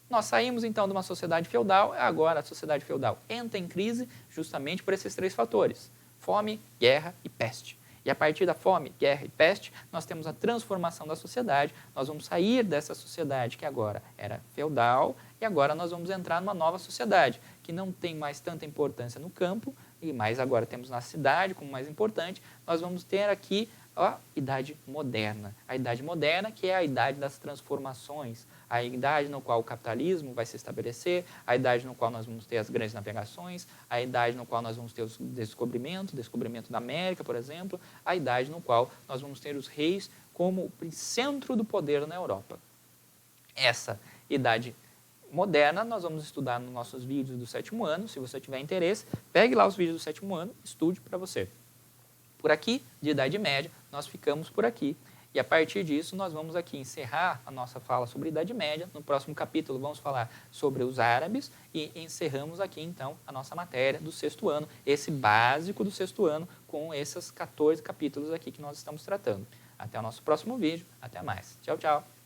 [SPEAKER 1] nós saímos, então, de uma sociedade feudal, agora a sociedade feudal entra em crise justamente por esses 3 fatores: fome, guerra e peste. E a partir da fome, guerra e peste, nós temos a transformação da sociedade, nós vamos sair dessa sociedade que agora era feudal e agora nós vamos entrar numa nova sociedade, que não tem mais tanta importância no campo, e mais agora temos na cidade como mais importante, nós vamos ter aqui a Idade Moderna. A Idade Moderna, que é a idade das transformações, a idade no qual o capitalismo vai se estabelecer, a idade no qual nós vamos ter as grandes navegações, a idade no qual nós vamos ter o descobrimento da América, por exemplo, a idade no qual nós vamos ter os reis como o centro do poder na Europa. Essa Idade Moderna nós vamos estudar nos nossos vídeos do 7º ano. Se você tiver interesse, pegue lá os vídeos do 7º ano, estude para você. Por aqui, de Idade Média, nós ficamos por aqui. E a partir disso, nós vamos aqui encerrar a nossa fala sobre a Idade Média. No próximo capítulo, vamos falar sobre os árabes e encerramos aqui, então, a nossa matéria do 6º ano, esse básico do 6º ano, com esses 14 capítulos aqui que nós estamos tratando. Até o nosso próximo vídeo. Até mais. Tchau, tchau.